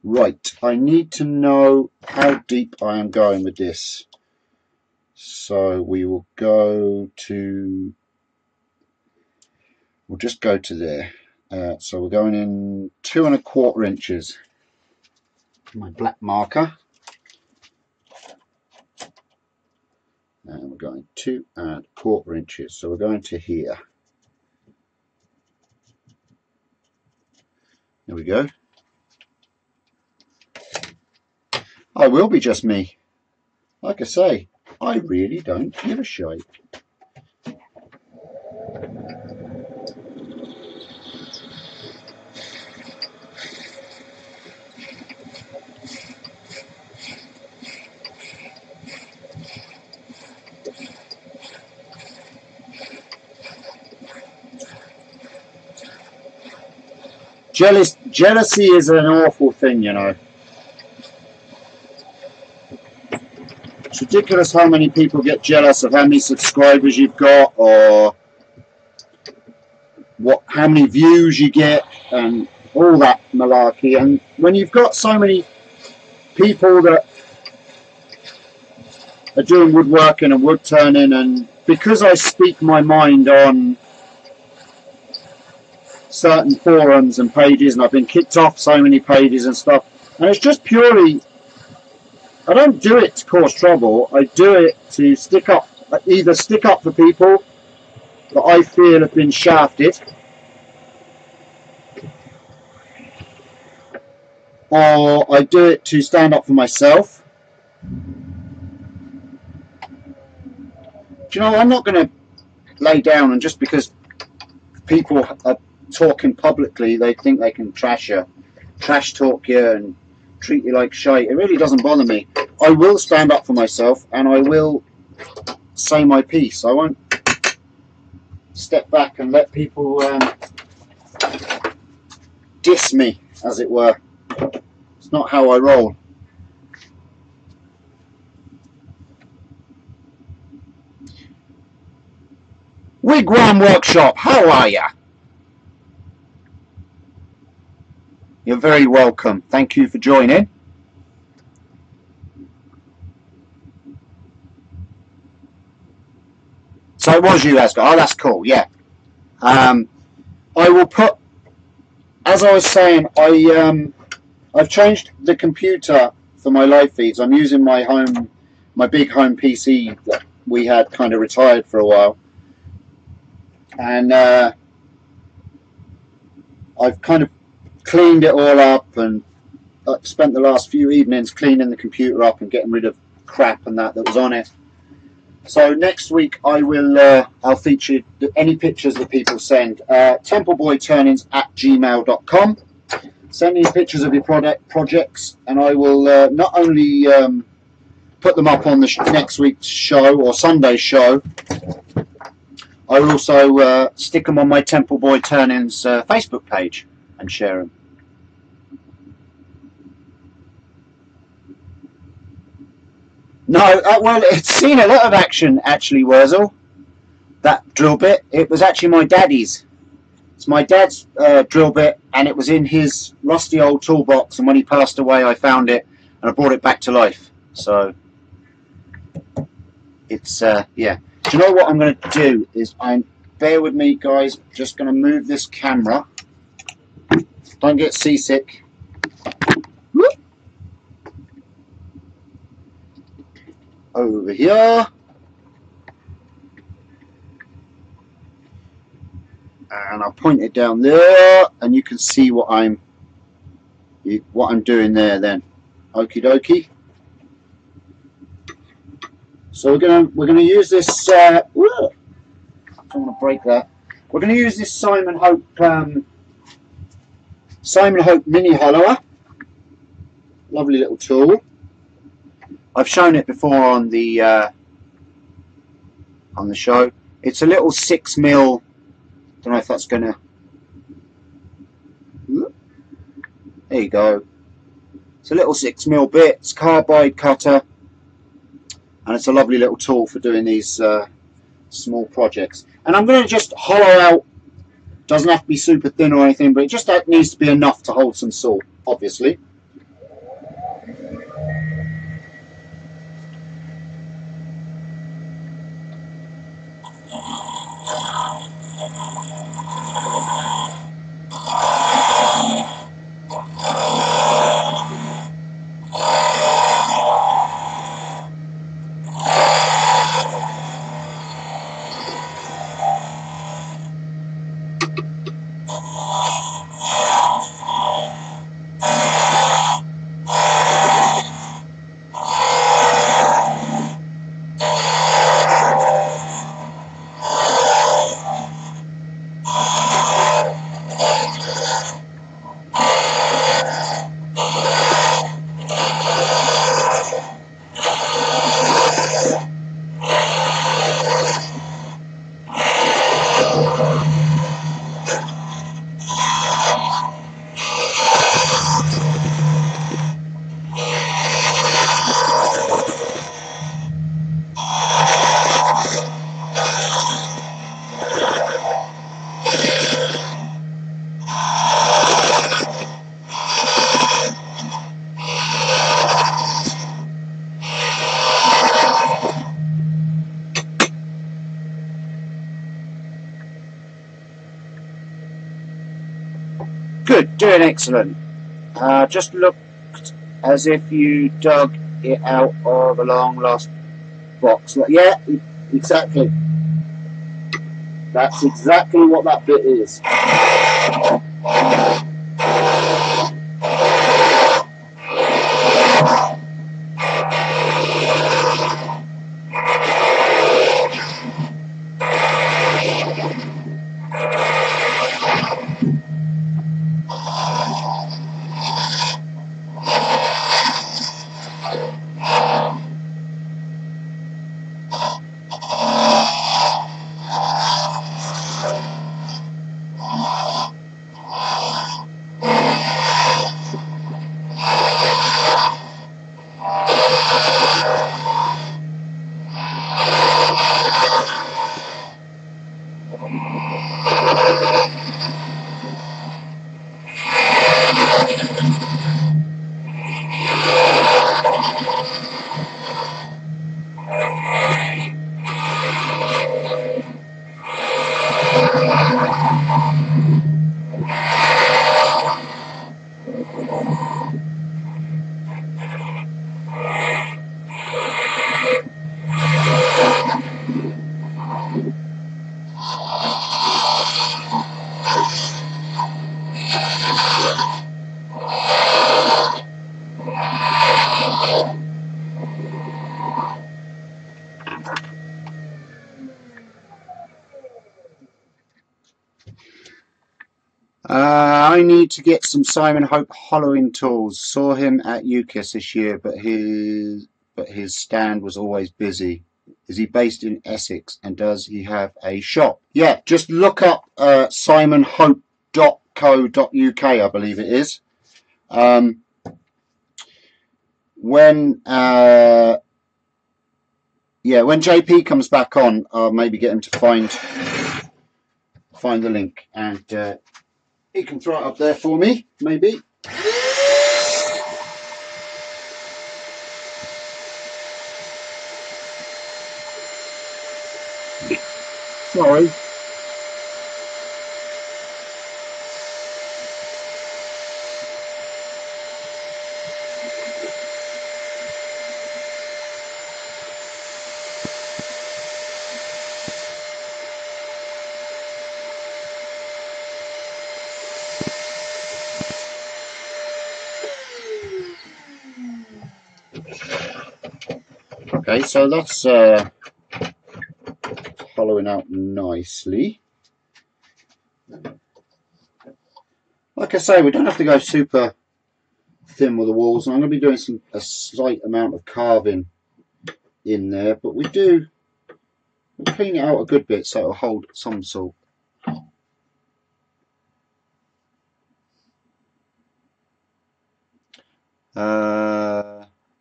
Right, I need to know how deep I am going with this. So we will go to, we'll just go to there. So we're going in 2 1/4 inches. My black marker. And we're going 2 1/4 inches. So we're going to here. There we go. I will be just me. Like I say, I really don't give a shite. Jealousy is an awful thing, you know. It's ridiculous how many people get jealous of how many subscribers you've got, or how many views you get, and all that malarkey. And when you've got so many people that are doing woodworking and wood turning, and because I speak my mind on certain forums and pages, and I've been kicked off so many pages and stuff, and it's just purely, I don't do it to cause trouble. I do it to either stick up for people that I feel have been shafted, or I do it to stand up for myself. Do you know, I'm not going to lay down, and just because people are talking publicly, they think they can trash talk you and treat you like shite. It really doesn't bother me. I will stand up for myself, and I will say my piece. I won't step back and let people diss me, as it were. It's not how I roll. Wigwam Workshop, how are ya? You're very welcome. Thank you for joining. So it was you, Asgard. Oh, that's cool, yeah. I will put, as I was saying, I've changed the computer for my live feeds. I'm using my big home PC that we had kind of retired for a while. And I've kind of cleaned it all up, and spent the last few evenings cleaning the computer up and getting rid of crap and that was on it. So next week I will I'll feature any pictures that people send. Templeboyturnings@gmail.com. Send me pictures of your projects, and I will not only put them up on the next week's show or Sunday's show, I will also stick them on my Templeboy Turnings Facebook page and share them. No, well, it's seen a lot of action, actually, Wurzel. That drill bit, it was actually my daddy's. It's my dad's drill bit, and it was in his rusty old toolbox, and when he passed away, I found it, and I brought it back to life. So, it's, yeah. Do you know what I'm going to do is, bear with me, guys, just going to move this camera. Don't get seasick. Over here, and I'll point it down there, and you can see what I'm doing there. Then, okie dokie. So we're gonna use this. I don't want to break that. We're going to use this Simon Hope mini hollower. Lovely little tool. I've shown it before on the show. It's a little 6mm. Don't know if that's gonna. There you go. It's a little 6mm bit. It's carbide cutter, and it's a lovely little tool for doing these small projects. And I'm going to just hollow out. Doesn't have to be super thin or anything, but it just needs to be enough to hold some salt, obviously. Good, doing excellent. Just looked as if you dug it out of a long lost box. Yeah, exactly. That's exactly what that bit is. I need to get some Simon Hope hollowing tools. Saw him at UKIS this year, but his stand was always busy. Is he based in Essex, and does he have a shop? Yeah, just look up simonhope.co.uk, I believe it is. When JP comes back on, I'll maybe get him to find the link, and he can throw it up there for me, maybe. Sorry. Okay, so that's hollowing out nicely. Like I say, we don't have to go super thin with the walls, and I'm going to be doing a slight amount of carving in there, but we'll clean it out a good bit so it'll hold some salt.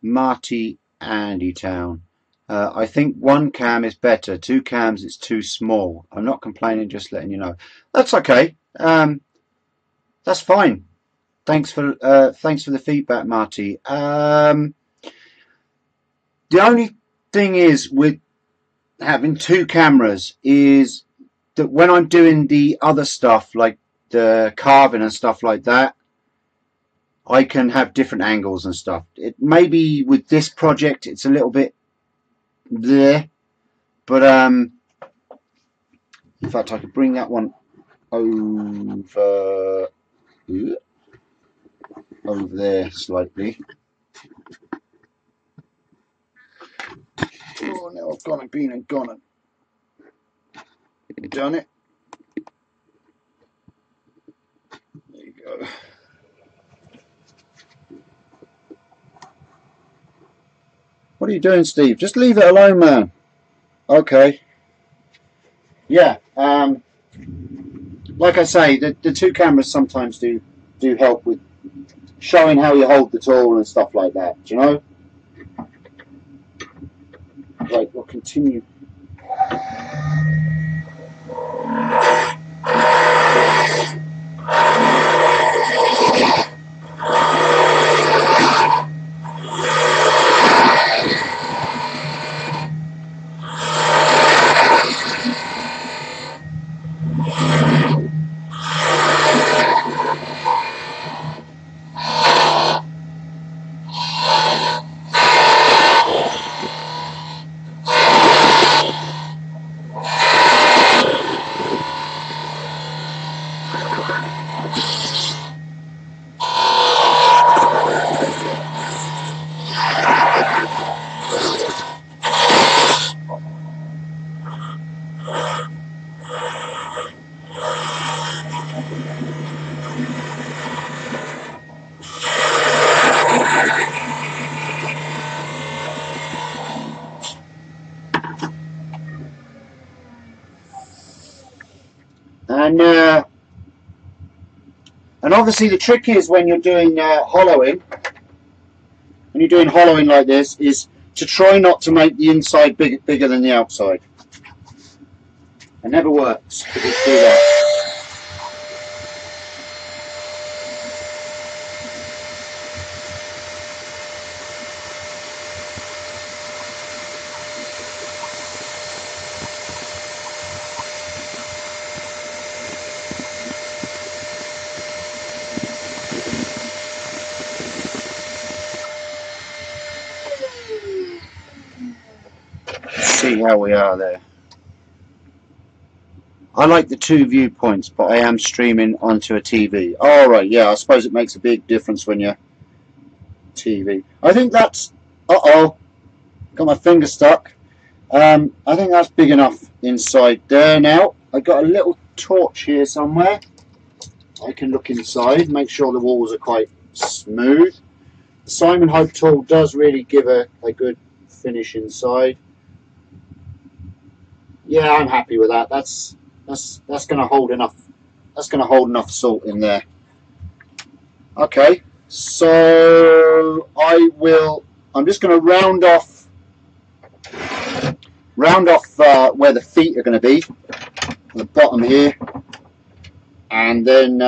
Marty Andy Town. I think 1 cam is better. 2 cams it's too small. I'm not complaining, just letting you know. That's okay. That's fine. Thanks for the feedback, Marty. The only thing is with having 2 cameras is that when I'm doing the other stuff like the carving and stuff like that, I can have different angles and stuff. It maybe with this project it's a little bit there, but in fact I could bring that one over there slightly. Oh, now I've gone and been and gone and done it. There you go. What are you doing, Steve? Just leave it alone, man. Okay. Yeah. Like I say, the 2 cameras sometimes do help with showing how you hold the tool and stuff like that. Do you know? Right. We'll continue. And obviously the trick is when you're doing hollowing, when you're doing hollowing like this, is to try not to make the inside bigger than the outside. It never works to do that. See how we are there. I like the two viewpoints, but I am streaming onto a TV. All right, yeah, I suppose it makes a big difference when you're TV. I think that's, got my finger stuck. I think that's big enough inside there now. I got a little torch here somewhere. I can look inside, make sure the walls are quite smooth. The Simon Hope tool does really give a good finish inside. Yeah, I'm happy with that. That's going to hold enough. That's going to hold enough salt in there. Okay, so I'm just going to round off where the feet are going to be, the bottom here, and then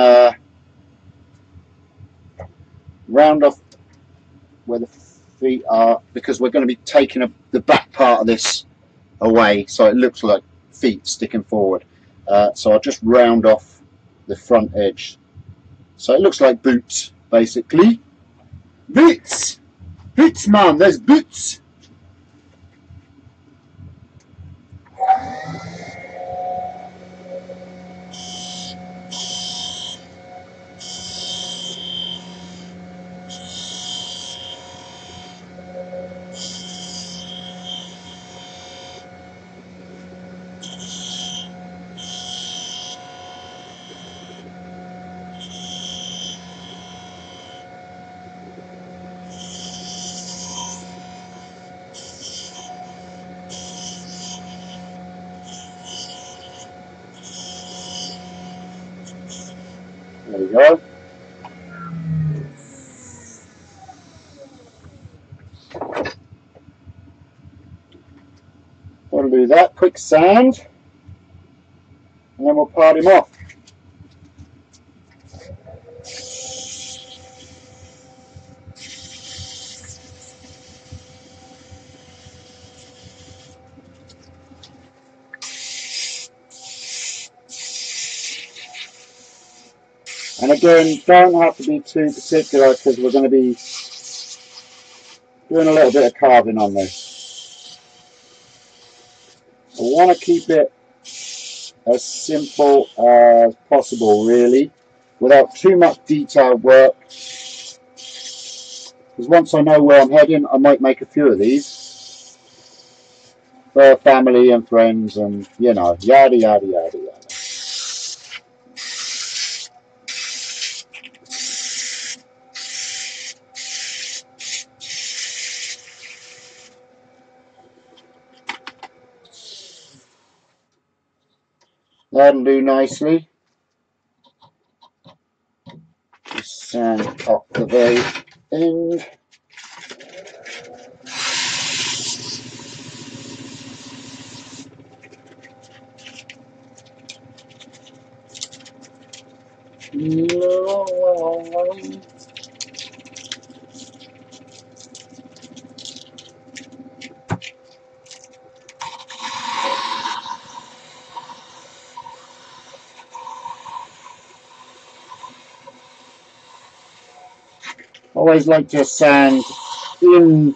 round off where the feet are, because we're going to be taking the back part of this away, so it looks like feet sticking forward. So I'll just round off the front edge, so it looks like boots, basically. Boots, boots, man. There's boots. There we go. We'll do that. Quick sand, and then we'll part him off. And again, don't have to be too particular, because we're going to be doing a little bit of carving on this. I want to keep it as simple as possible, really, without too much detailed work. Because once I know where I'm heading, I might make a few of these for family and friends, and you know, yada yada yada yada. That'll do nicely. Just sand up the very end. Always like to sand in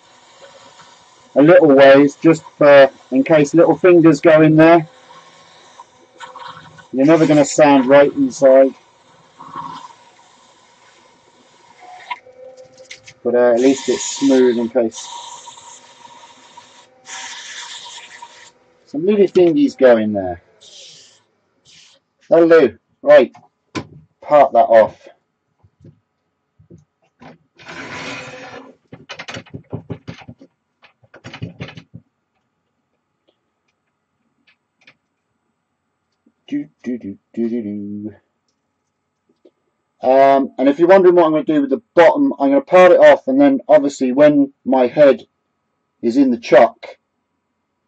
a little ways, just for in case little fingers go in there. You're never going to sand right inside, but at least it's smooth in case some little fingies go in there. That'll do. Right, part that off. And if you're wondering what I'm going to do with the bottom, I'm going to part it off, and then obviously when my head is in the chuck,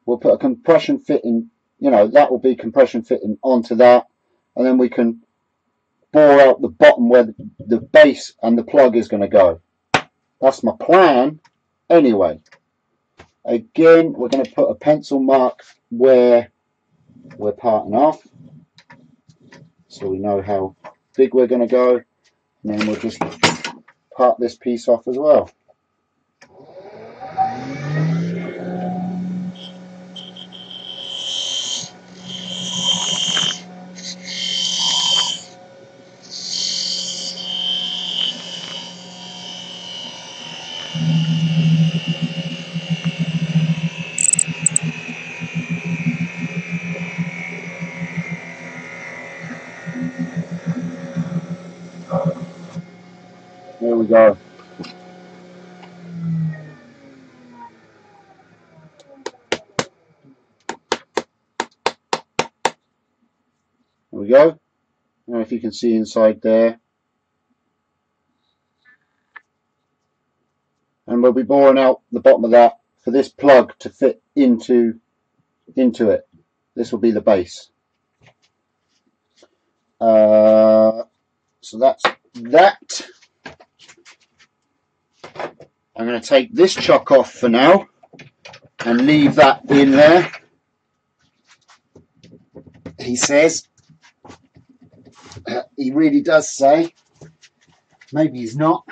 we'll put a compression fitting, you know, that will be compression fitting onto that, and then we can bore out the bottom where the base and the plug is going to go. That's my plan anyway. Again, we're going to put a pencil mark where we're parting off, so we know how big we're going to go, and then we'll just part this piece off as well. There we go. There we go. I don't know if you can see inside there. And we'll be boring out the bottom of that for this plug to fit into it. This will be the base. So that's that. I'm going to take this chuck off for now and leave that in there. He says, he really does say, maybe he's not.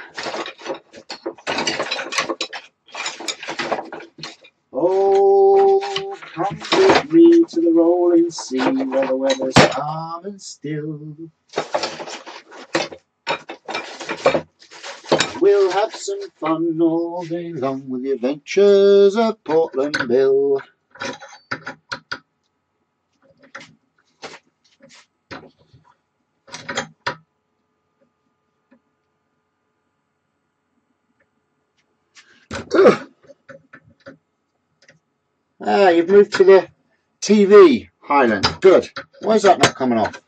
Oh, come with me to the rolling sea where the weather's calm and still. We'll have some fun all day long with the adventures of Portland Bill. Ah, you've moved to the TV, Highland. Good. Why is that not coming off?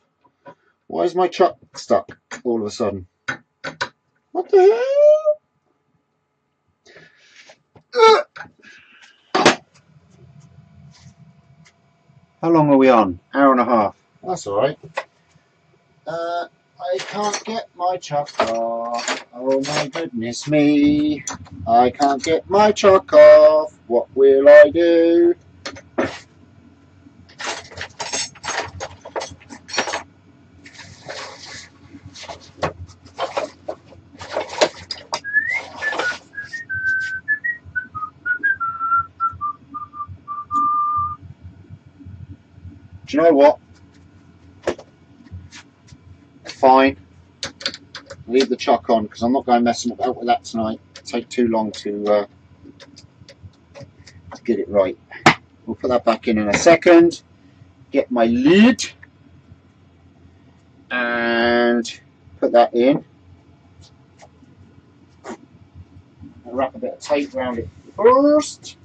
Why is my chuck stuck all of a sudden? What the hell? How long are we on? Hour and a half. That's alright. I can't get my chuck off. Oh my goodness me. I can't get my chuck off. What will I do? Do you know what? Fine. Leave the chuck on because I'm not going messing about with that tonight. It'll take too long to get it right. We'll put that back in a second. Get my lid and put that in. I'll wrap a bit of tape around it first.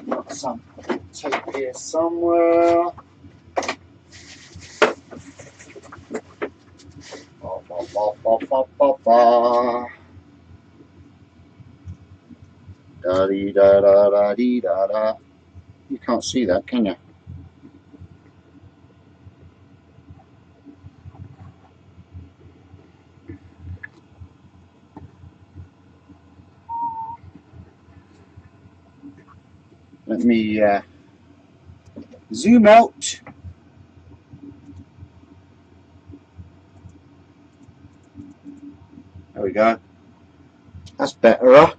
Got some tape here somewhere. Da dee da da da dee da da. You can't see that, can you? Let me zoom out. There we go. That's better, huh?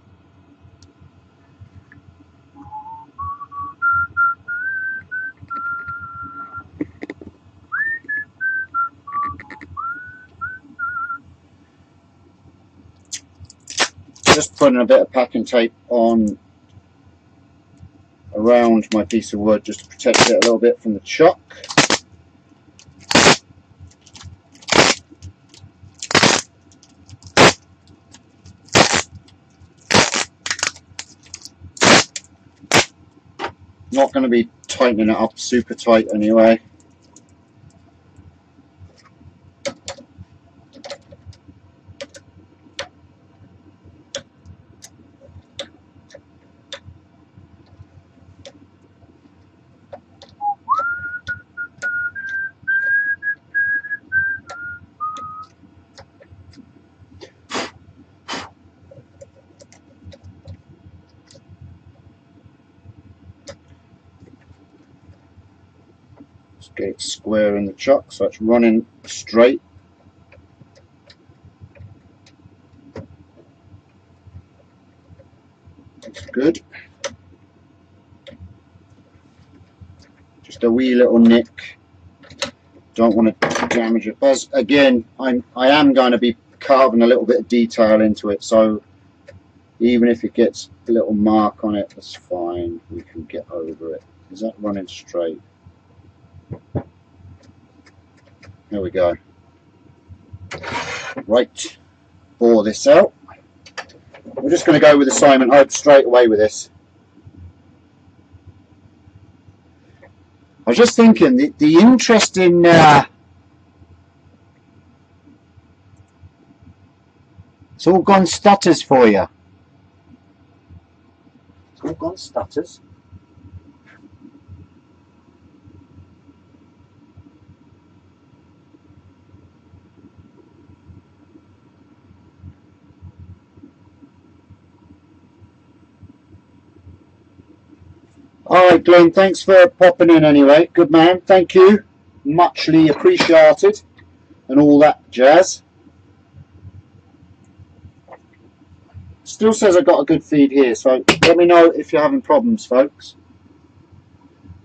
Just putting a bit of packing tape on around my piece of wood just to protect it a little bit from the chuck. Not going to be tightening it up super tight anyway. Just get it square in the chuck so it's running straight. That's good. Just a wee little nick. Don't want to damage it. But again, I am going to be carving a little bit of detail into it, so even if it gets a little mark on it, that's fine. We can get over it. Is that running straight? There we go. Right, bore this out. We're just going to go with the Simon Hope straight away with this. I was just thinking, the interesting it's all gone stutters for you. It's all gone stutters. Alright Glenn, thanks for popping in anyway. Good man, thank you. Muchly appreciated and all that jazz. Still says I got a good feed here, so let me know if you're having problems, folks.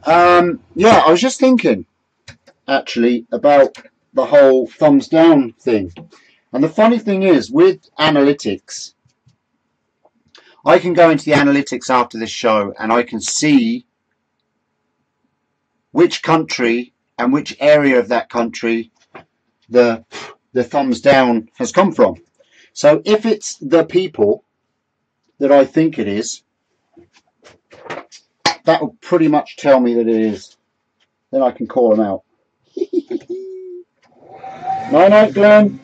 Yeah, I was just thinking actually about the whole thumbs down thing. And the funny thing is, with analytics, I can go into the analytics after this show and I can see which country and which area of that country the thumbs down has come from. So if it's the people that I think it is, that will pretty much tell me that it is. Then I can call them out. Night night, Glenn.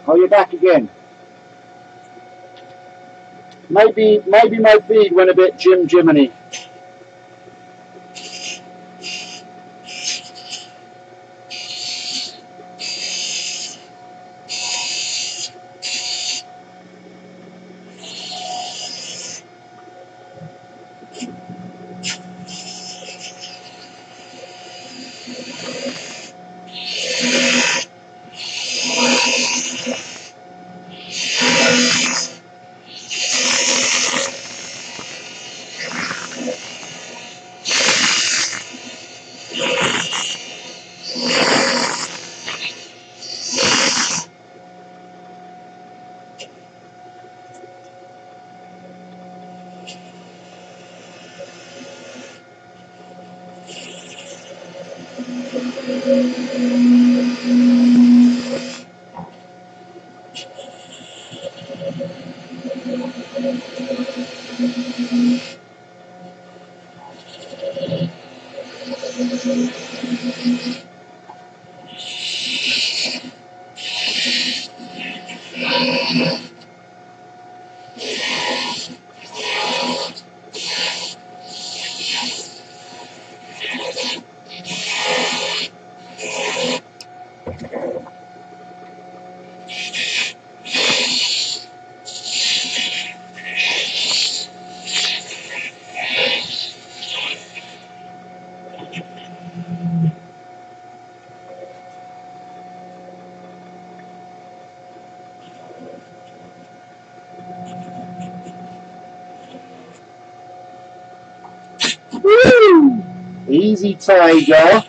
Oh, you're back again. Maybe my feed went a bit Jiminy. Woo! Easy, Tiger.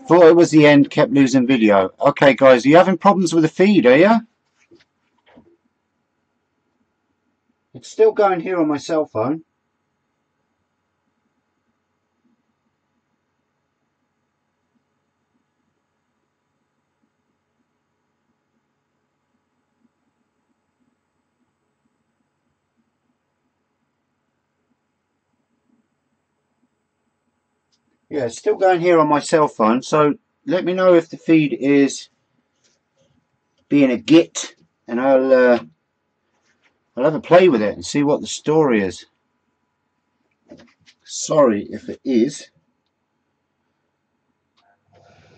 Thought it was the end, kept losing video. Okay, guys, are you having problems with the feed, are you? It's still going here on my cell phone. Yeah, it's still going here on my cell phone, so let me know if the feed is being a git, and I'll have a play with it and see what the story is. Sorry if it is.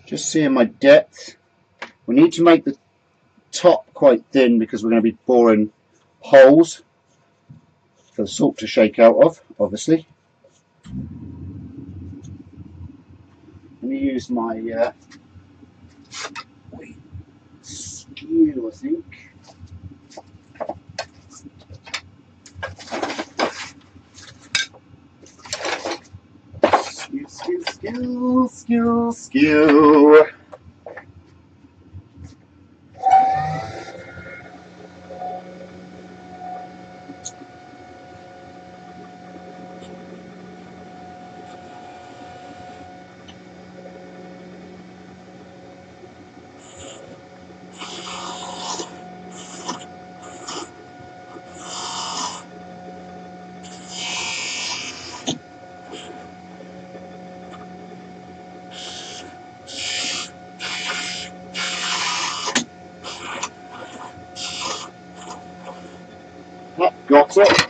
Just seeing my depth. We need to make the top quite thin because we're going to be boring holes for the salt to shake out of, obviously. Let me use my skew, I think. Skew. Got it.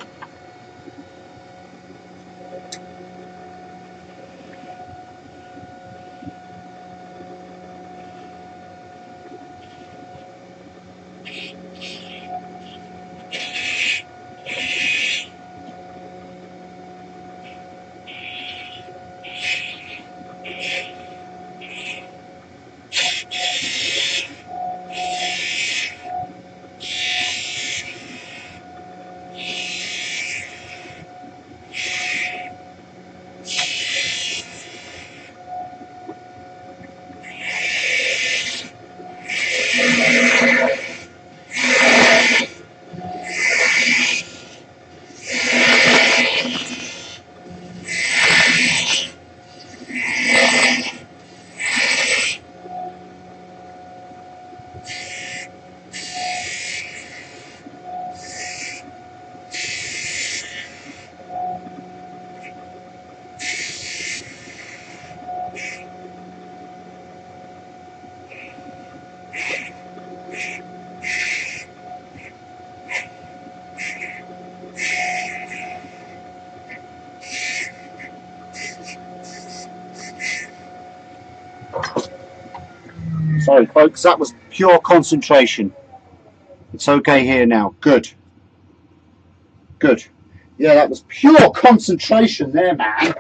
Sorry, folks, that was pure concentration. It's okay here now. Good. Good. Yeah, that was pure concentration there, man.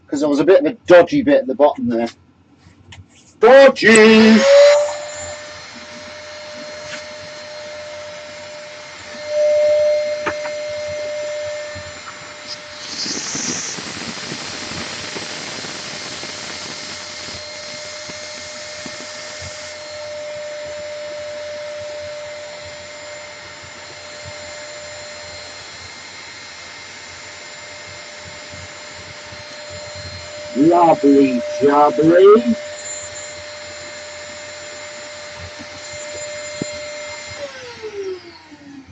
Because there was a bit of a dodgy bit at the bottom there. Dodgy! Lovely jubbly.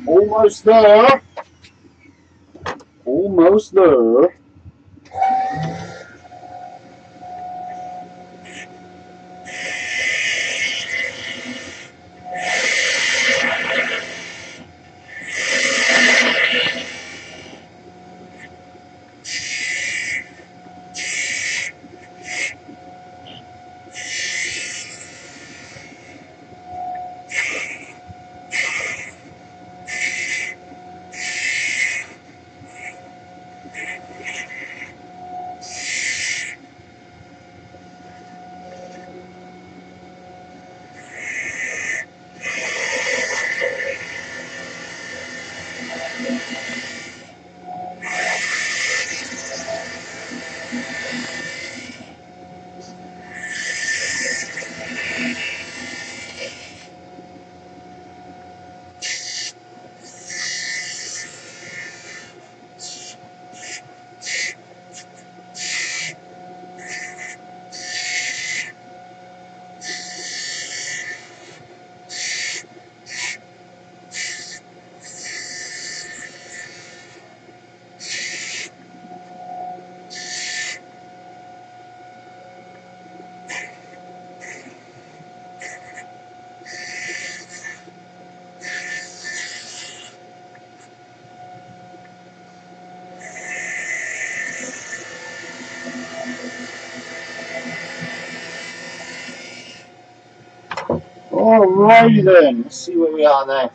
Almost there. Almost there. Alrighty then, let's see where we are there.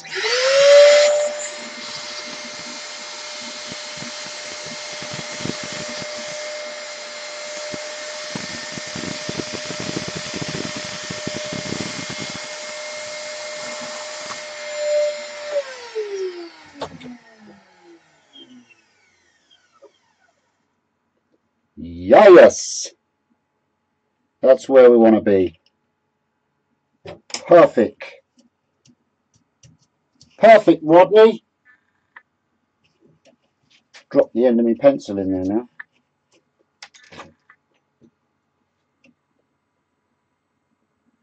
Yes, that's where we want to be. Perfect. Perfect, Rodney. Drop the end of my pencil in there now.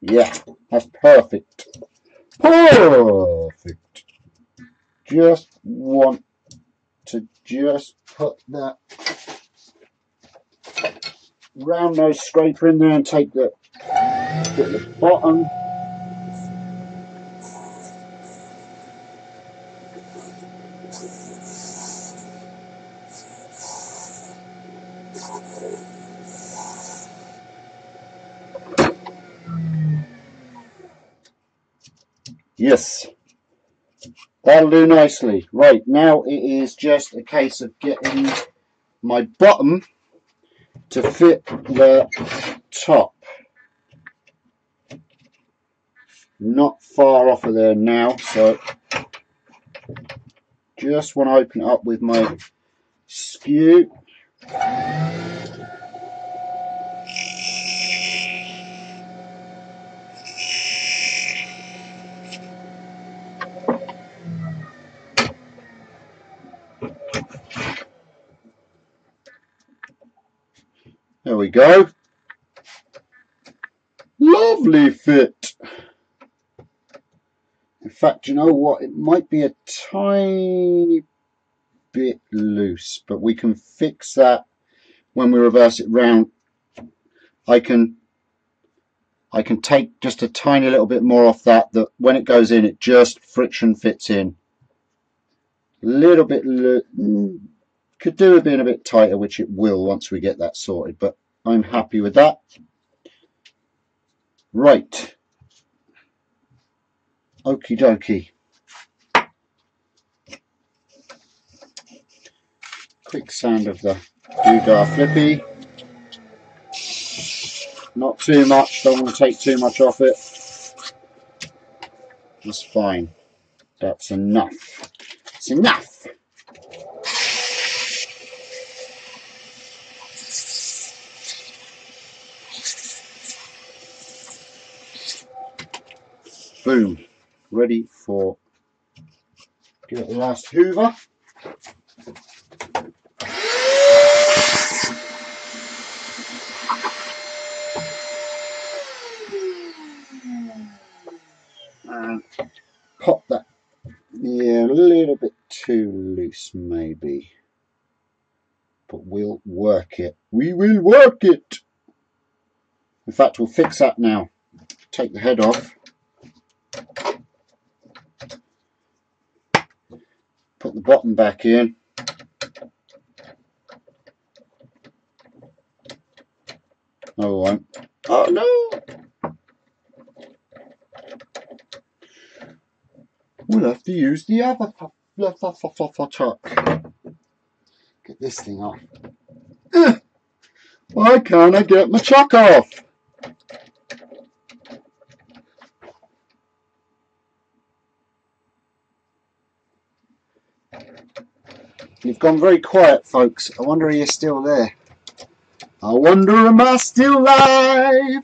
Yeah, that's perfect. Perfect. Just want to just put that round nose scraper in there and take the bit at the bottom. Yes, that'll do nicely. Right, now it is just a case of getting my bottom to fit the top. Not far off of there now, so just want to open it up with my skew. There we go. Lovely fit. In fact, you know what? It might be a tiny bit loose, but we can fix that when we reverse it round. I can take just a tiny little bit more off that when it goes in, it just friction fits in. A little bit, could do with being a bit tighter, which it will once we get that sorted, but I'm happy with that. Right. Okie dokie. Quick sound of the doodah flippy. Not too much, don't want to take too much off it. That's fine. That's enough. It's enough. Boom. Ready for, give it the last hoover. And pop that. Yeah, little bit too loose maybe, but we'll work it. We will work it. In fact, we'll fix that now. Take the head off. Put the bottom back in. Oh, I won't. Oh no! We'll have to use the other tuck. Get this thing off. Why can't I get my chuck off? You've gone very quiet, folks. I wonder if you're still there. I wonder, am I still live?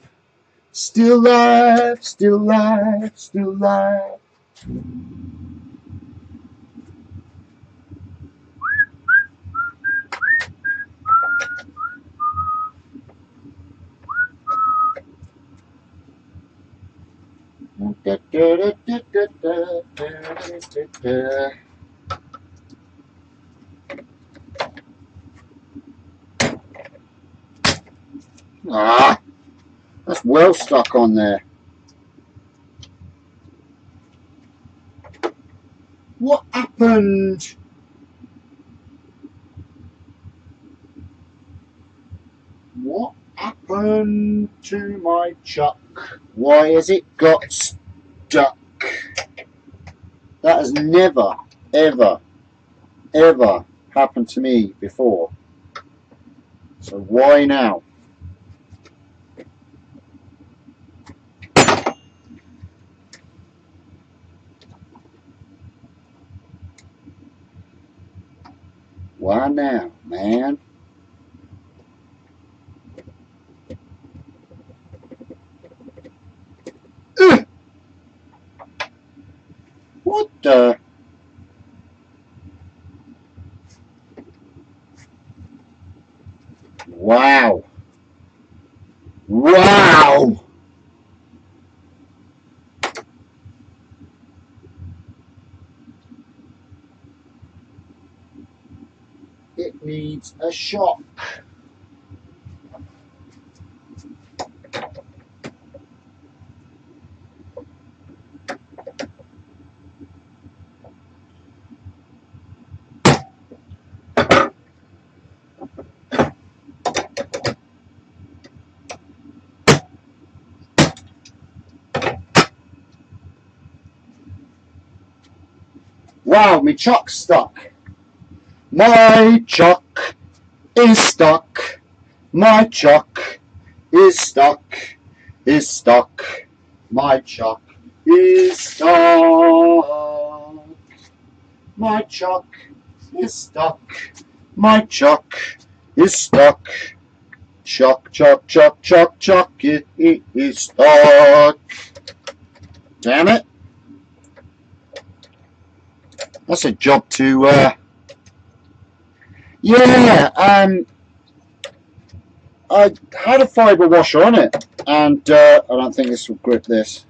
Still live, still live, still live. Ah, that's well stuck on there. What happened? What happened to my chuck? Why has it got stuck? That has never, ever, ever happened to me before. So why now? Why now, man? Ugh! What the? Wow. Wow! It needs a shock. Wow, my chuck's stuck. My chuck is stuck. My chuck is stuck. Is stuck. My chuck is stuck. My chuck is stuck. My chuck is stuck. Chuck, chuck, chuck, chuck, chuck. It is stuck. Damn it. That's a job to, yeah, I had a fibre washer on it, and I don't think this will grip this.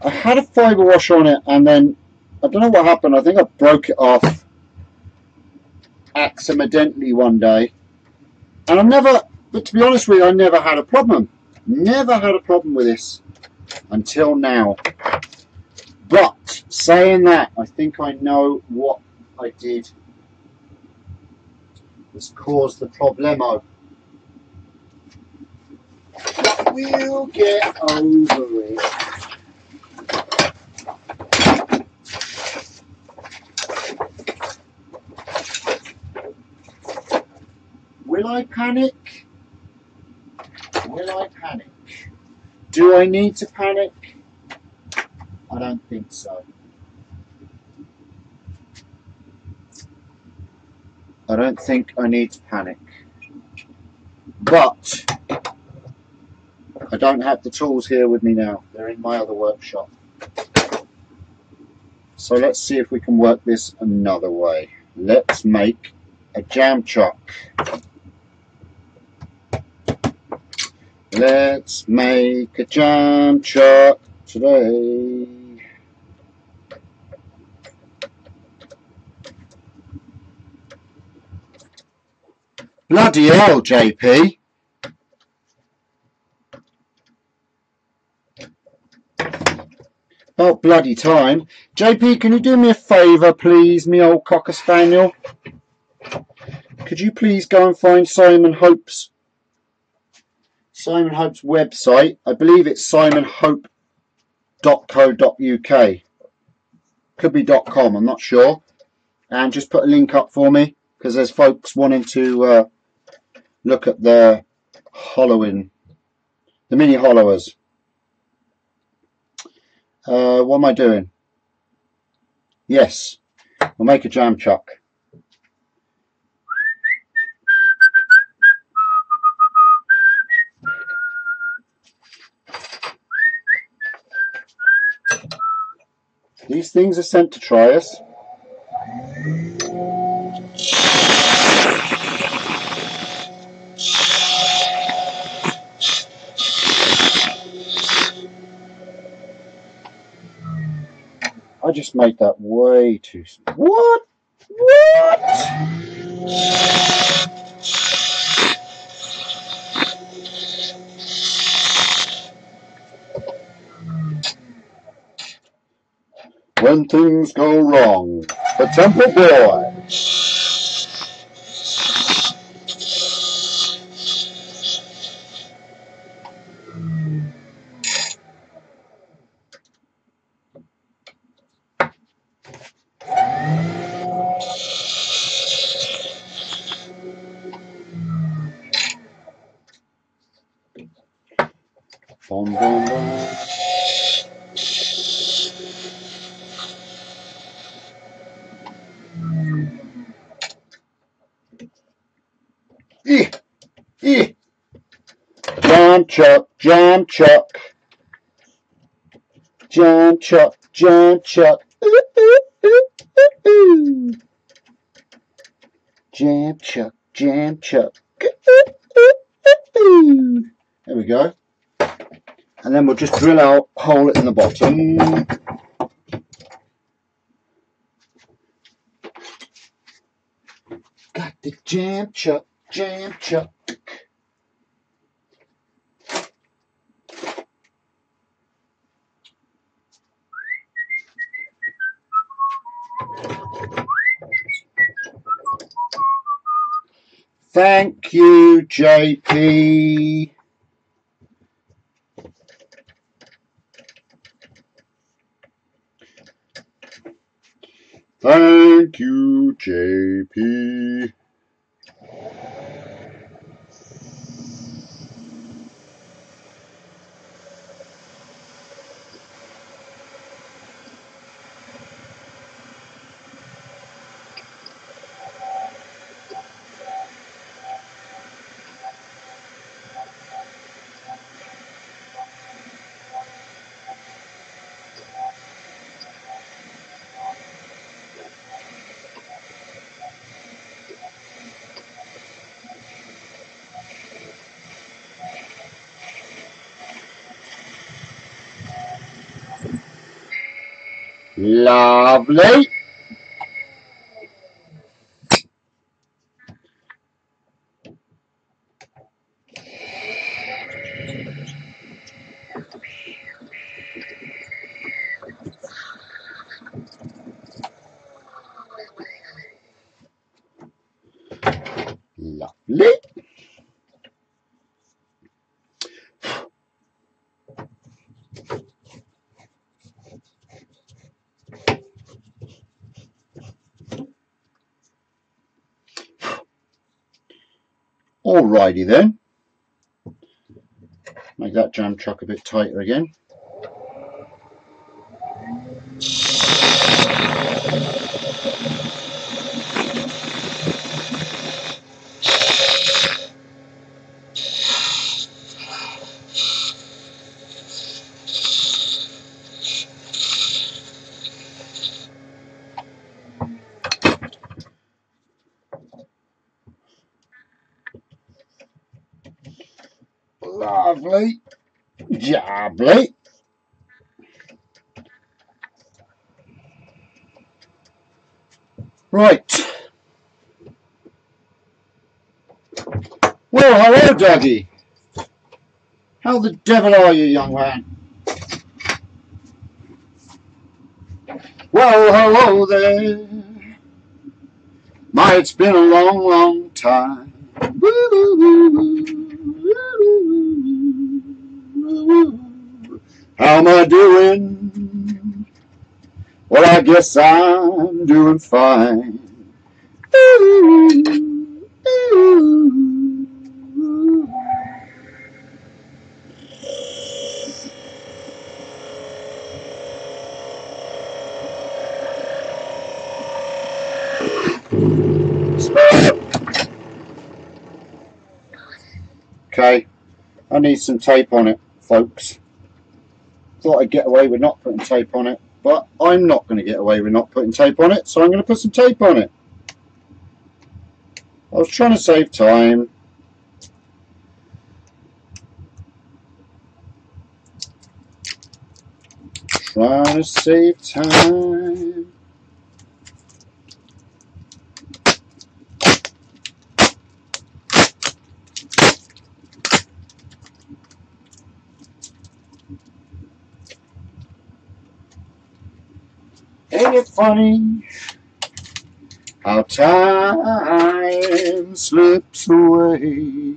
I had a fibre washer on it, and then, I don't know what happened, I think I broke it off accidentally one day, and but to be honest with you, I never had a problem. Never had a problem with this until now. But saying that, I think I know what I did that's caused the problemo. We'll get over it. Will I panic? Will I panic? Do I need to panic? I don't think so. I don't think I need to panic. But I don't have the tools here with me now. They're in my other workshop. So let's see if we can work this another way. Let's make a jam chuck. Let's make a jam chuck today. Bloody hell, JP. About bloody time. JP, can you do me a favour, please, me old cocker spaniel? Could you please go and find Simon Hope's website? I believe it's simonhope.co.uk. Could be .com, I'm not sure. And just put a link up for me, because there's folks wanting to look at the hollowing, the mini hollowers. What am I doing? Yes, we'll make a jam chuck. These things are sent to try us. I just made that way too small. What? What? When things go wrong, the Templeboy. Bum, bum, bum. Jam chuck, jam chuck. Jam chuck, jam chuck. Ooh, ooh, ooh, ooh, ooh. Jam chuck, jam chuck. Ooh, ooh, ooh, ooh. There we go. And then we'll just drill out a hole in the bottom. Got the jam chuck, jam chuck. Thank you, JP. Thank you, JP. Lovely. Lovely. Alrighty then. Make that jam chuck a bit tighter again. Lovely. Jabbly. Right. Well, hello, Dougie. How the devil are you, young man? Well, hello there. My, it's been a long, long time. How am I doing? Well, I guess I'm doing fine. Okay, I need some tape on it, folks. Thought I'd get away with not putting tape on it, but I'm not going to get away with not putting tape on it, so I'm going to put some tape on it. I was trying to save time. Trying to save time. Ain't it funny how time slips away?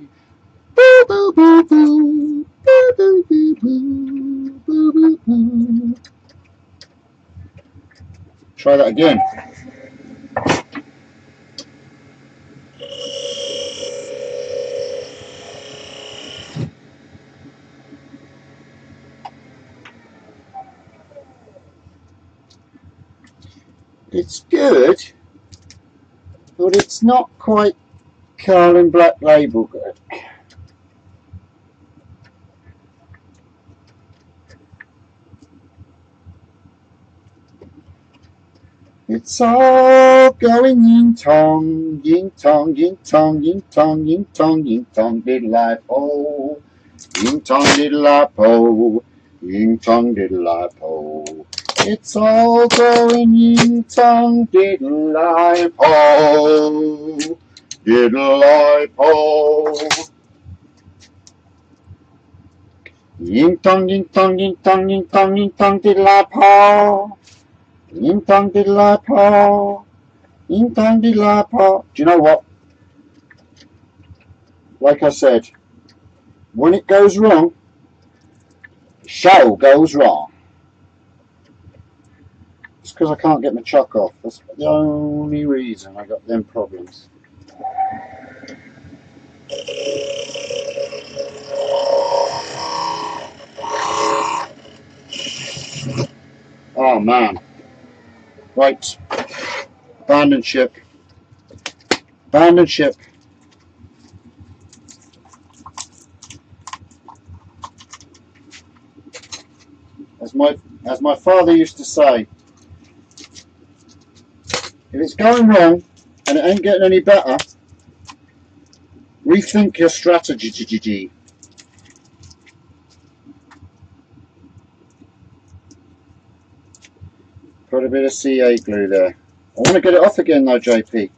Boo, boo, boo, boo. Boo, boo, boo, boo. Boo, boo, boo. Try that again. It's good, but it's not quite Carlin Black Label good. It's all going ying tong, ying tong, ying tong, ying tong, ying tong, ying tong, diddle I po, ying tong, diddle I po, ying tong, diddle I po. It's all going ying tong, diddle I po, diddle I po. Ying tong, ying tong, ying tong, ying tong, ying tong, diddle I po. Ying tong diddle I po, ying tong diddle I po. Do you know what? Like I said, when it goes wrong, the show goes wrong. It's because I can't get my chuck off. That's the only reason I got them problems. Oh man. Right. Abandon ship. Abandon ship. As my father used to say, if it's going wrong and it ain't getting any better, rethink your strategy. Put a bit of CA glue there. I want to get it off again though, JP.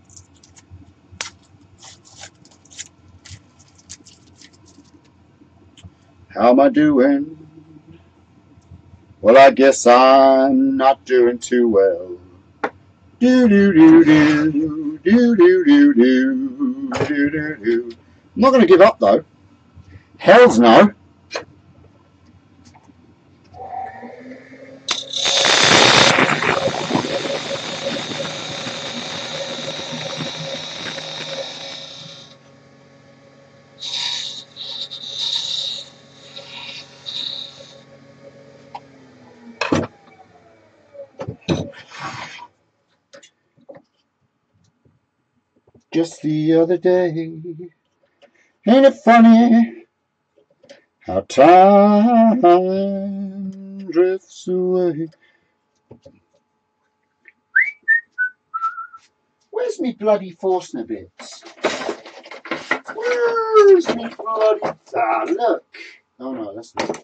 How am I doing? Well, I guess I'm not doing too well. Do do do do do do do do do do do. I'm not going to give up though. Hell's no. Just the other day, ain't it funny how time drifts away? Where's me bloody Forstner bits? Where's me bloody... Ah, look. Oh no, that's not.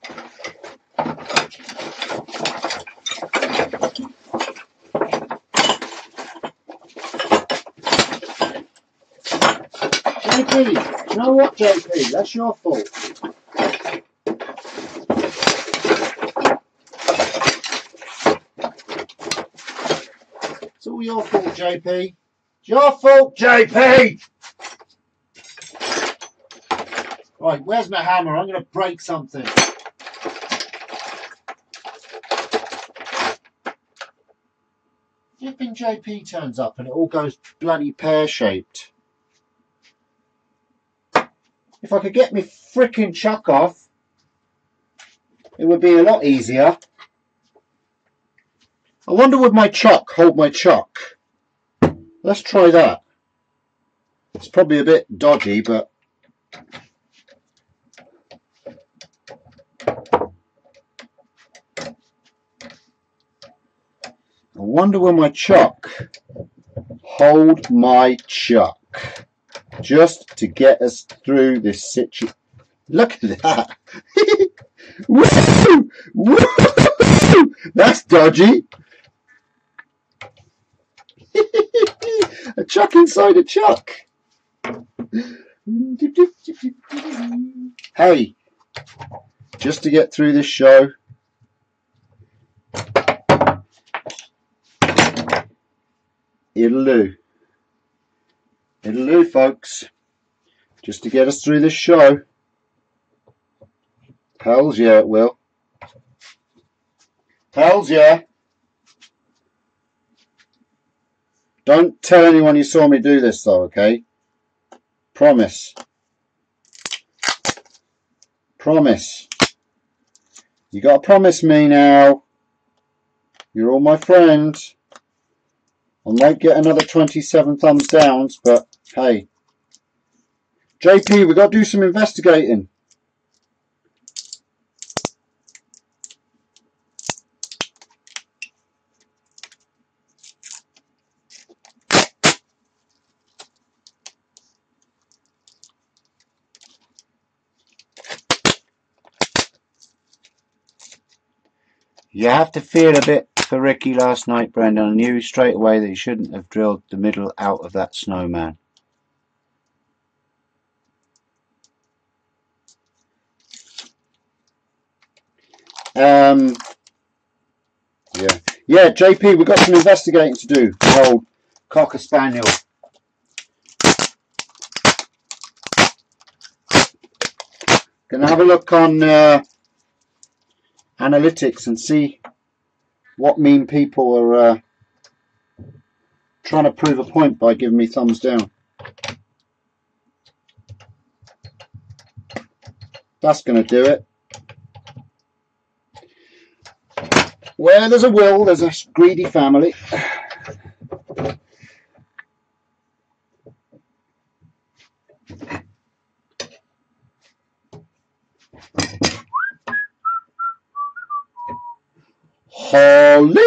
JP, You know what, JP? That's your fault. It's all your fault, JP. It's your fault, JP! Right, where's my hammer? I'm going to break something. Flipping JP turns up and it all goes bloody pear-shaped. If I could get my frickin' chuck off, it would be a lot easier. I wonder would my chuck hold my chuck? Let's try that. It's probably a bit dodgy, but I wonder will my chuck hold my chuck just to get us through this situation. Look at that. Woo! Woo! That's dodgy. A chuck inside a chuck. Hey, just to get through this show, it'll do. It'll do, folks. Just to get us through this show. Hells yeah, it will. Hells yeah. Don't tell anyone you saw me do this though, okay? Promise. Promise. You gotta promise me now. You're all my friends. I might get another 27 thumbs downs, but hey. JP, we gotta do some investigating. You have to feel a bit for Ricky last night, Brendan. I knew straight away that he shouldn't have drilled the middle out of that snowman. Yeah, JP, we've got some investigating to do. The old Cocker Spaniel. Gonna have a look on analytics and see what mean people are trying to prove a point by giving me thumbs down. That's going to do it. Where there's a will, there's a greedy family. Holly!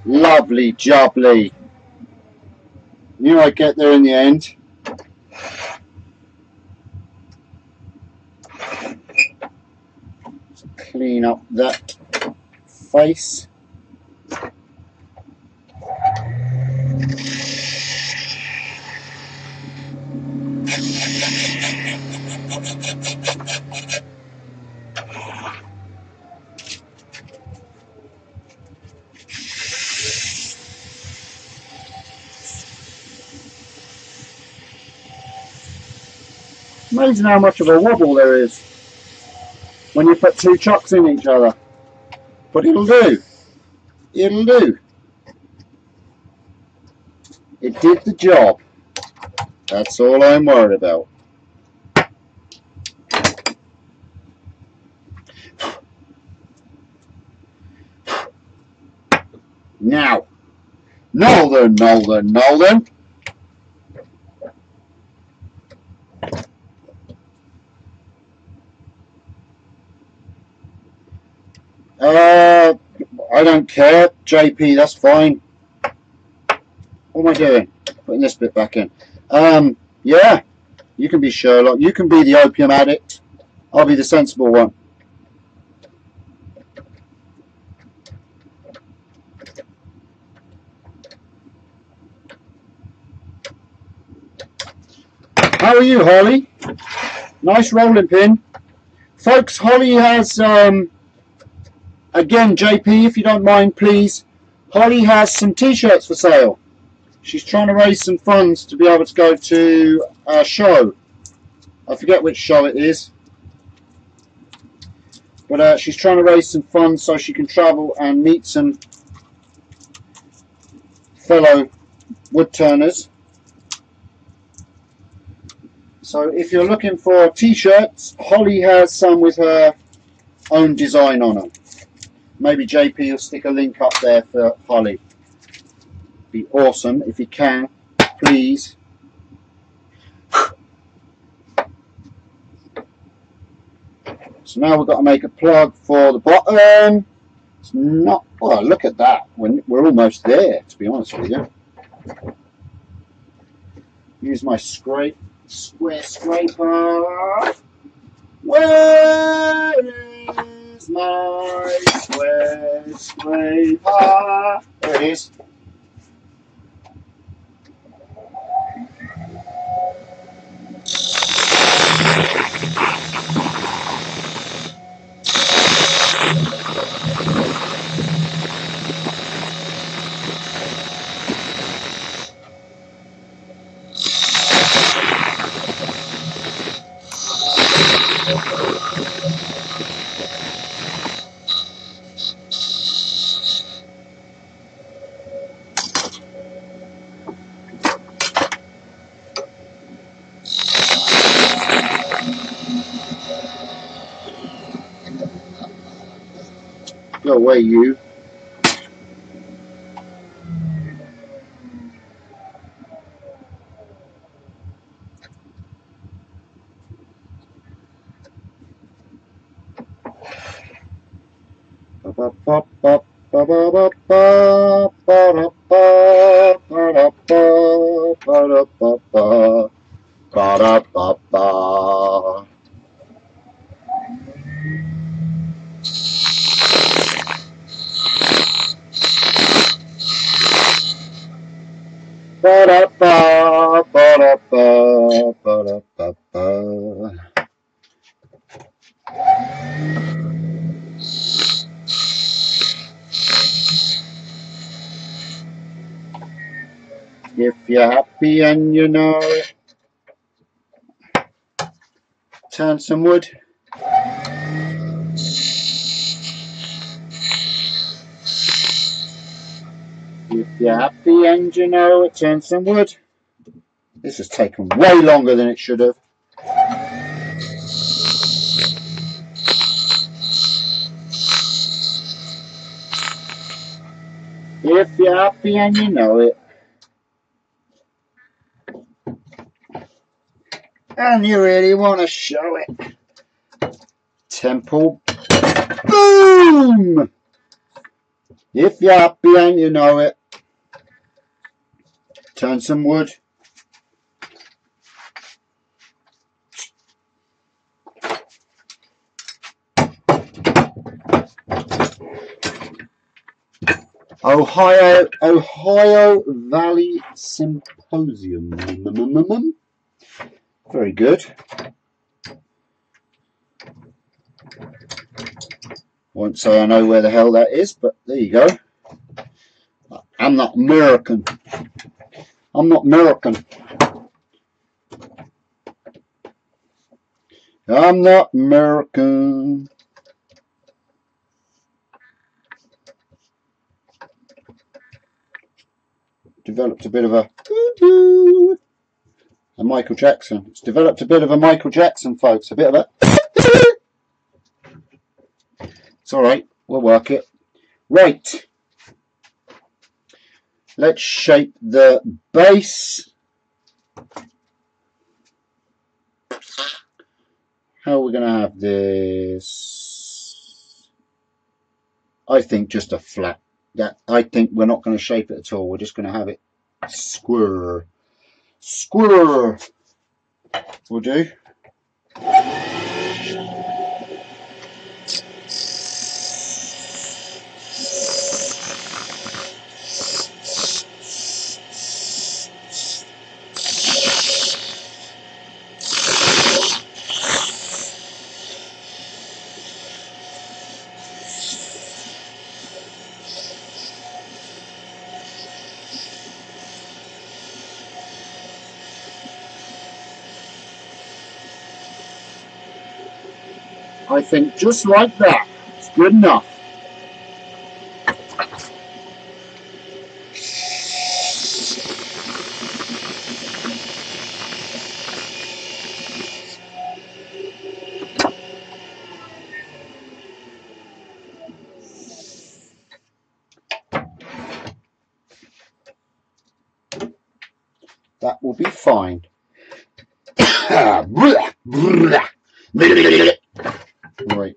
Lovely jubbly. Knew I'd get there in the end. Clean up that face. Amazing how much of a wobble there is when you put two chucks in each other. But it'll do. It'll do. It did the job. That's all I'm worried about. Now, Nolan. I don't care, JP, that's fine. What am I doing? Putting this bit back in. Yeah, you can be Sherlock. You can be the opium addict. I'll be the sensible one. How are you, Holly? Nice rolling pin. Folks, Holly has, again, JP, if you don't mind, please. Holly has some t-shirts for sale. She's trying to raise some funds to be able to go to a show. I forget which show it is. But she's trying to raise some funds so she can travel and meet some fellow woodturners. So if you're looking for t-shirts, Holly has some with her own design on them. Maybe JP will stick a link up there for Holly. Be awesome if you can, please. So now we've got to make a plug for the bottom. It's not, oh look at that, we're almost there, to be honest with you. Use my square scraper. Where is my square scraper? There it is. Go away, you. If you're happy and you know it, turn some wood. If you're happy and you know it, turn some wood. This has taken way longer than it should have. If you're happy and you know it. And you really want to show it. Temple. Boom! If you're happy and you know it. Turn some wood. Ohio Valley Symposium. Very good. Won't say I know where the hell that is, but there you go. I'm not American. I'm not American. I'm not American. Developed a bit of a Michael Jackson. It's developed a bit of a Michael Jackson, folks. A bit of a... It's alright, we'll work it. Right. Let's shape the base. How are we going to have this? I think just a flat. I think we're not going to shape it at all. We're just going to have it square. Square. Will do. I think just like that. It's good enough. That will be fine. Right.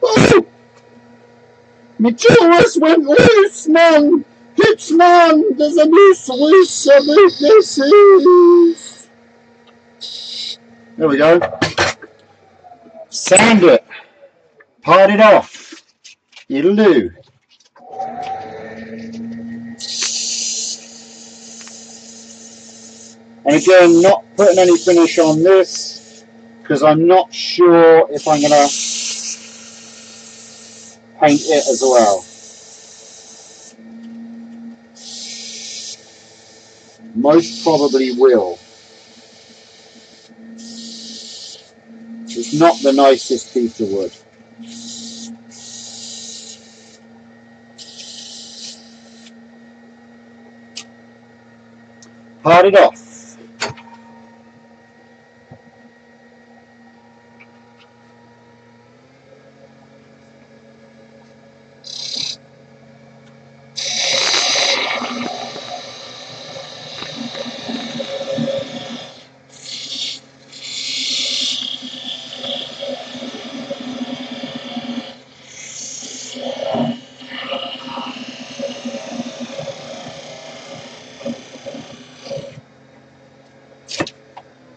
Oh! My Taurus went loose, man! Hips, man! There's a loose this is. There we go. Sand it. Part it off. It'll do. And again, not putting any finish on this because I'm not sure if I'm going to paint it as well. Most probably will. It's not the nicest piece of wood. Part it off.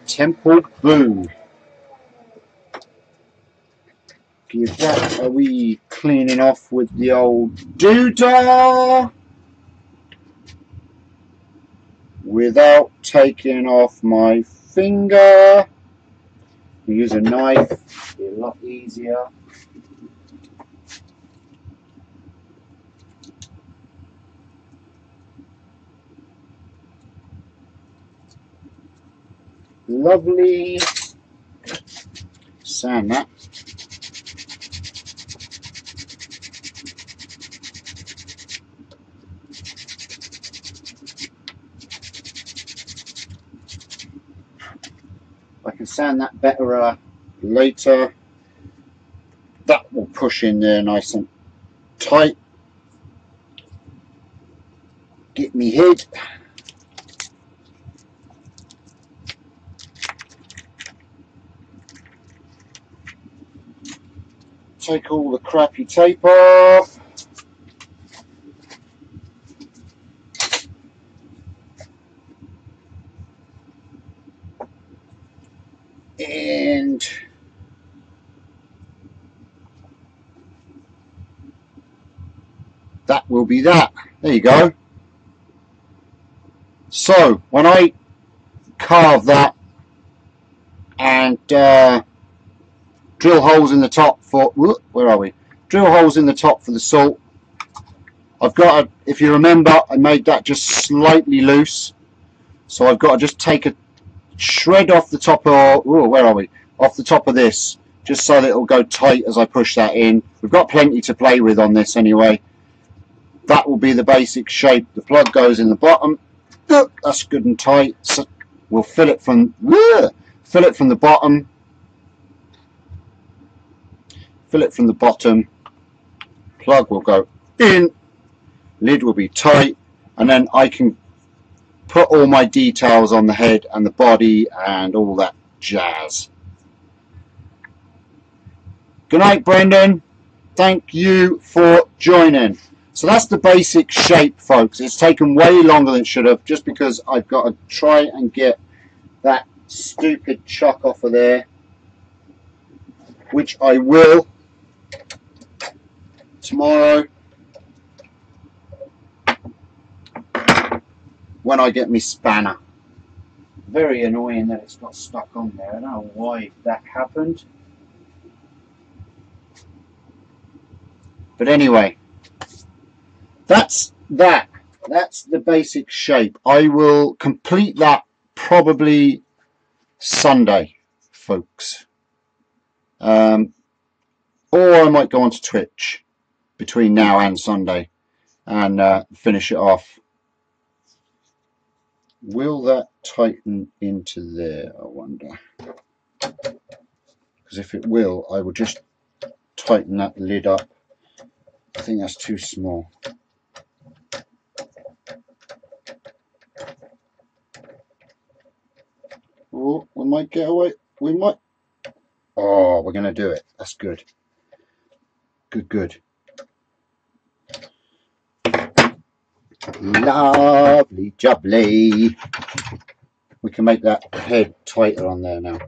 Templeboy. Give that a wee cleaning off with the old doodah without taking off my finger. Use a knife, be a lot easier. Lovely. Sand that. I can sand that better later. That will push in there nice and tight. Get me head. Take all the crappy tape off. And that will be that. There you go. So when I carve that and drill holes in the top for, where are we? Drill holes in the top for the salt. I've got to, if you remember, I made that just slightly loose. So I've got to just take a shred off the top of, where are we? off the top of this, just so that it'll go tight as I push that in. We've got plenty to play with on this anyway. That will be the basic shape. The plug goes in the bottom. That's good and tight. So we'll fill it from the bottom. Fill it from the bottom. Plug will go in. Lid will be tight, and then I can put all my details on the head and the body and all that jazz. Good night, Brendan. Thank you for joining. So that's the basic shape, folks. It's taken way longer than it should have, just because I've got to try and get that stupid chuck off of there, which I will tomorrow when I get my spanner. Very annoying that it's got stuck on there. I don't know why that happened. But anyway, that's that. That's the basic shape. I will complete that probably Sunday, folks. Or I might go onto Twitch between now and Sunday and finish it off. Will that tighten into there, I wonder? Because if it will, I will just tighten that lid up. I think that's too small. Oh, we might get away. We might. Oh, we're going to do it. That's good. Good, good. Lovely jubbly. We can make that head tighter on there now.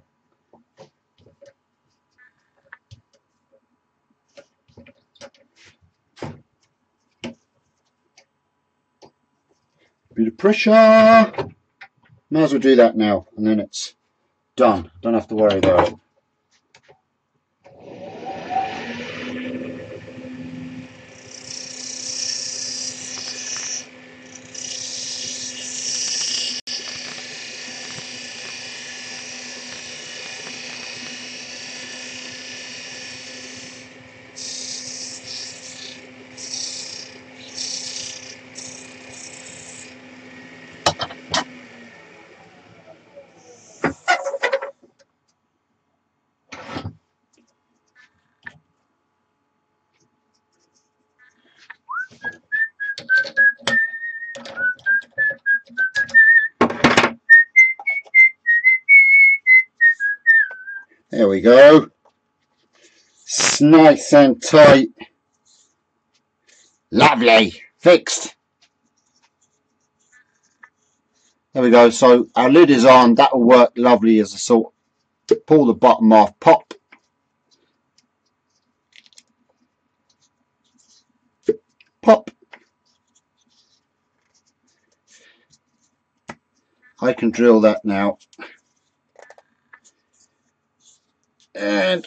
Bit of pressure. Might as well do that now, and then it's done. Don't have to worry about it. There we go. It's nice and tight. Lovely. Fixed. There we go. So our lid is on. That will work lovely as a sort. Pull the bottom off. Pop. Pop. I can drill that now. And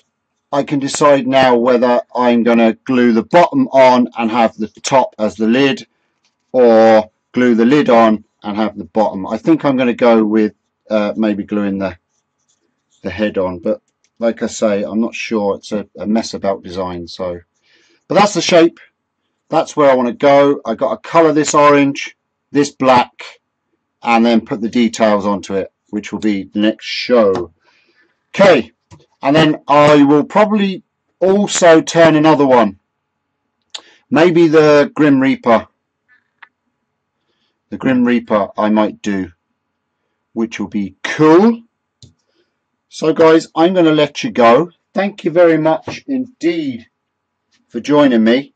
I can decide now whether I'm going to glue the bottom on and have the top as the lid, or glue the lid on and have the bottom. I think I'm going to go with maybe gluing the head on, but like I say, I'm not sure. It's a mess about design. So, but that's the shape. That's where I want to go. I got to colour this orange, this black, and then put the details onto it, which will be the next show. Okay. And then I will probably also turn another one. Maybe the Grim Reaper. The Grim Reaper I might do, which will be cool. So guys, I'm going to let you go. Thank you very much indeed for joining me.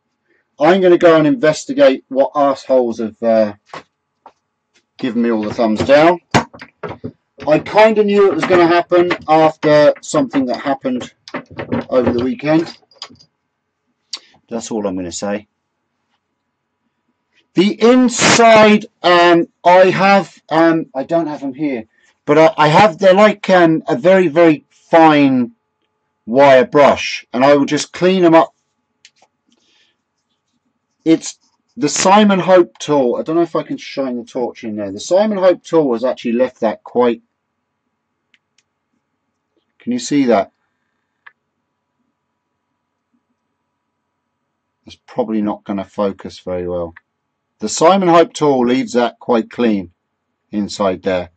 I'm going to go and investigate what arseholes have given me all the thumbs down. I kind of knew it was going to happen after something that happened over the weekend. That's all I'm going to say. The inside, I don't have them here, but I have, they're like a very, very fine wire brush, and I will just clean them up. It's the Simon Hope tool. I don't know if I can shine the torch in there. The Simon Hope tool has actually left that quite Can you see that? It's probably not going to focus very well. The Simon Hope tool leaves that quite clean inside there.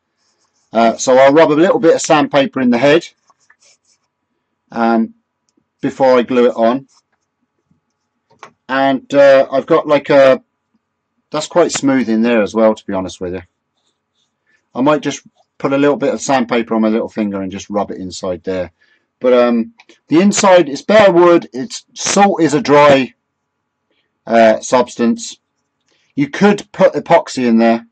So I'll rub a little bit of sandpaper in the head before I glue it on. And I've got like a, that's quite smooth in there as well, to be honest with you. I might just put a little bit of sandpaper on my little finger and just rub it inside there. But the inside is bare wood. Salt is a dry substance. You could put epoxy in there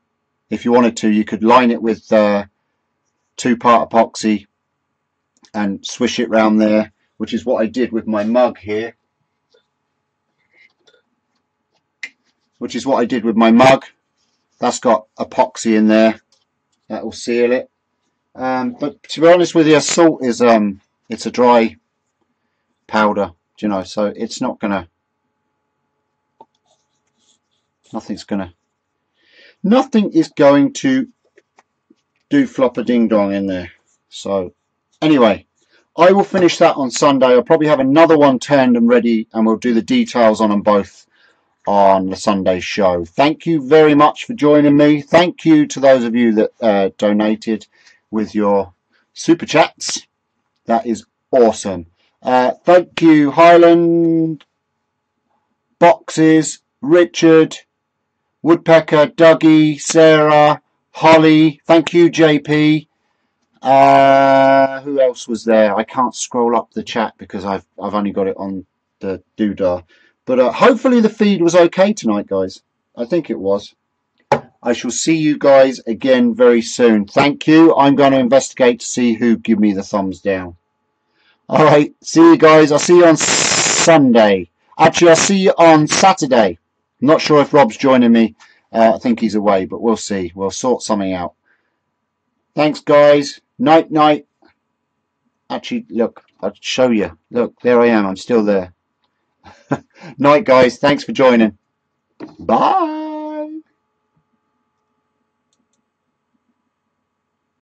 if you wanted to. You could line it with 2-part epoxy and swish it round there, which is what I did with my mug here. Which is what I did with my mug. That's got epoxy in there. That will seal it. But to be honest with you, salt is it's a dry powder, you know, so it's not gonna, nothing is going to do flop a ding dong in there. So anyway, I will finish that on Sunday. I'll probably have another one turned and ready, and we'll do the details on them both on the Sunday show. Thank you very much for joining me. Thank you to those of you that donated with your super chats. That is awesome. Thank you, Highland, Boxes, Richard, Woodpecker, Dougie, Sarah, Holly. Thank you, JP. Who else was there? I can't scroll up the chat because I've only got it on the doodah. But hopefully the feed was okay tonight, guys. I think it was. I shall see you guys again very soon. Thank you. I'm going to investigate to see who give me the thumbs down. All right. See you guys. I'll see you on Sunday. Actually, I'll see you on Saturday. I'm not sure if Rob's joining me. I think he's away, but we'll see. We'll sort something out. Thanks, guys. Night, night. Actually, look, I'll show you. Look, there I am. I'm still there. Night, guys. Thanks for joining. Bye.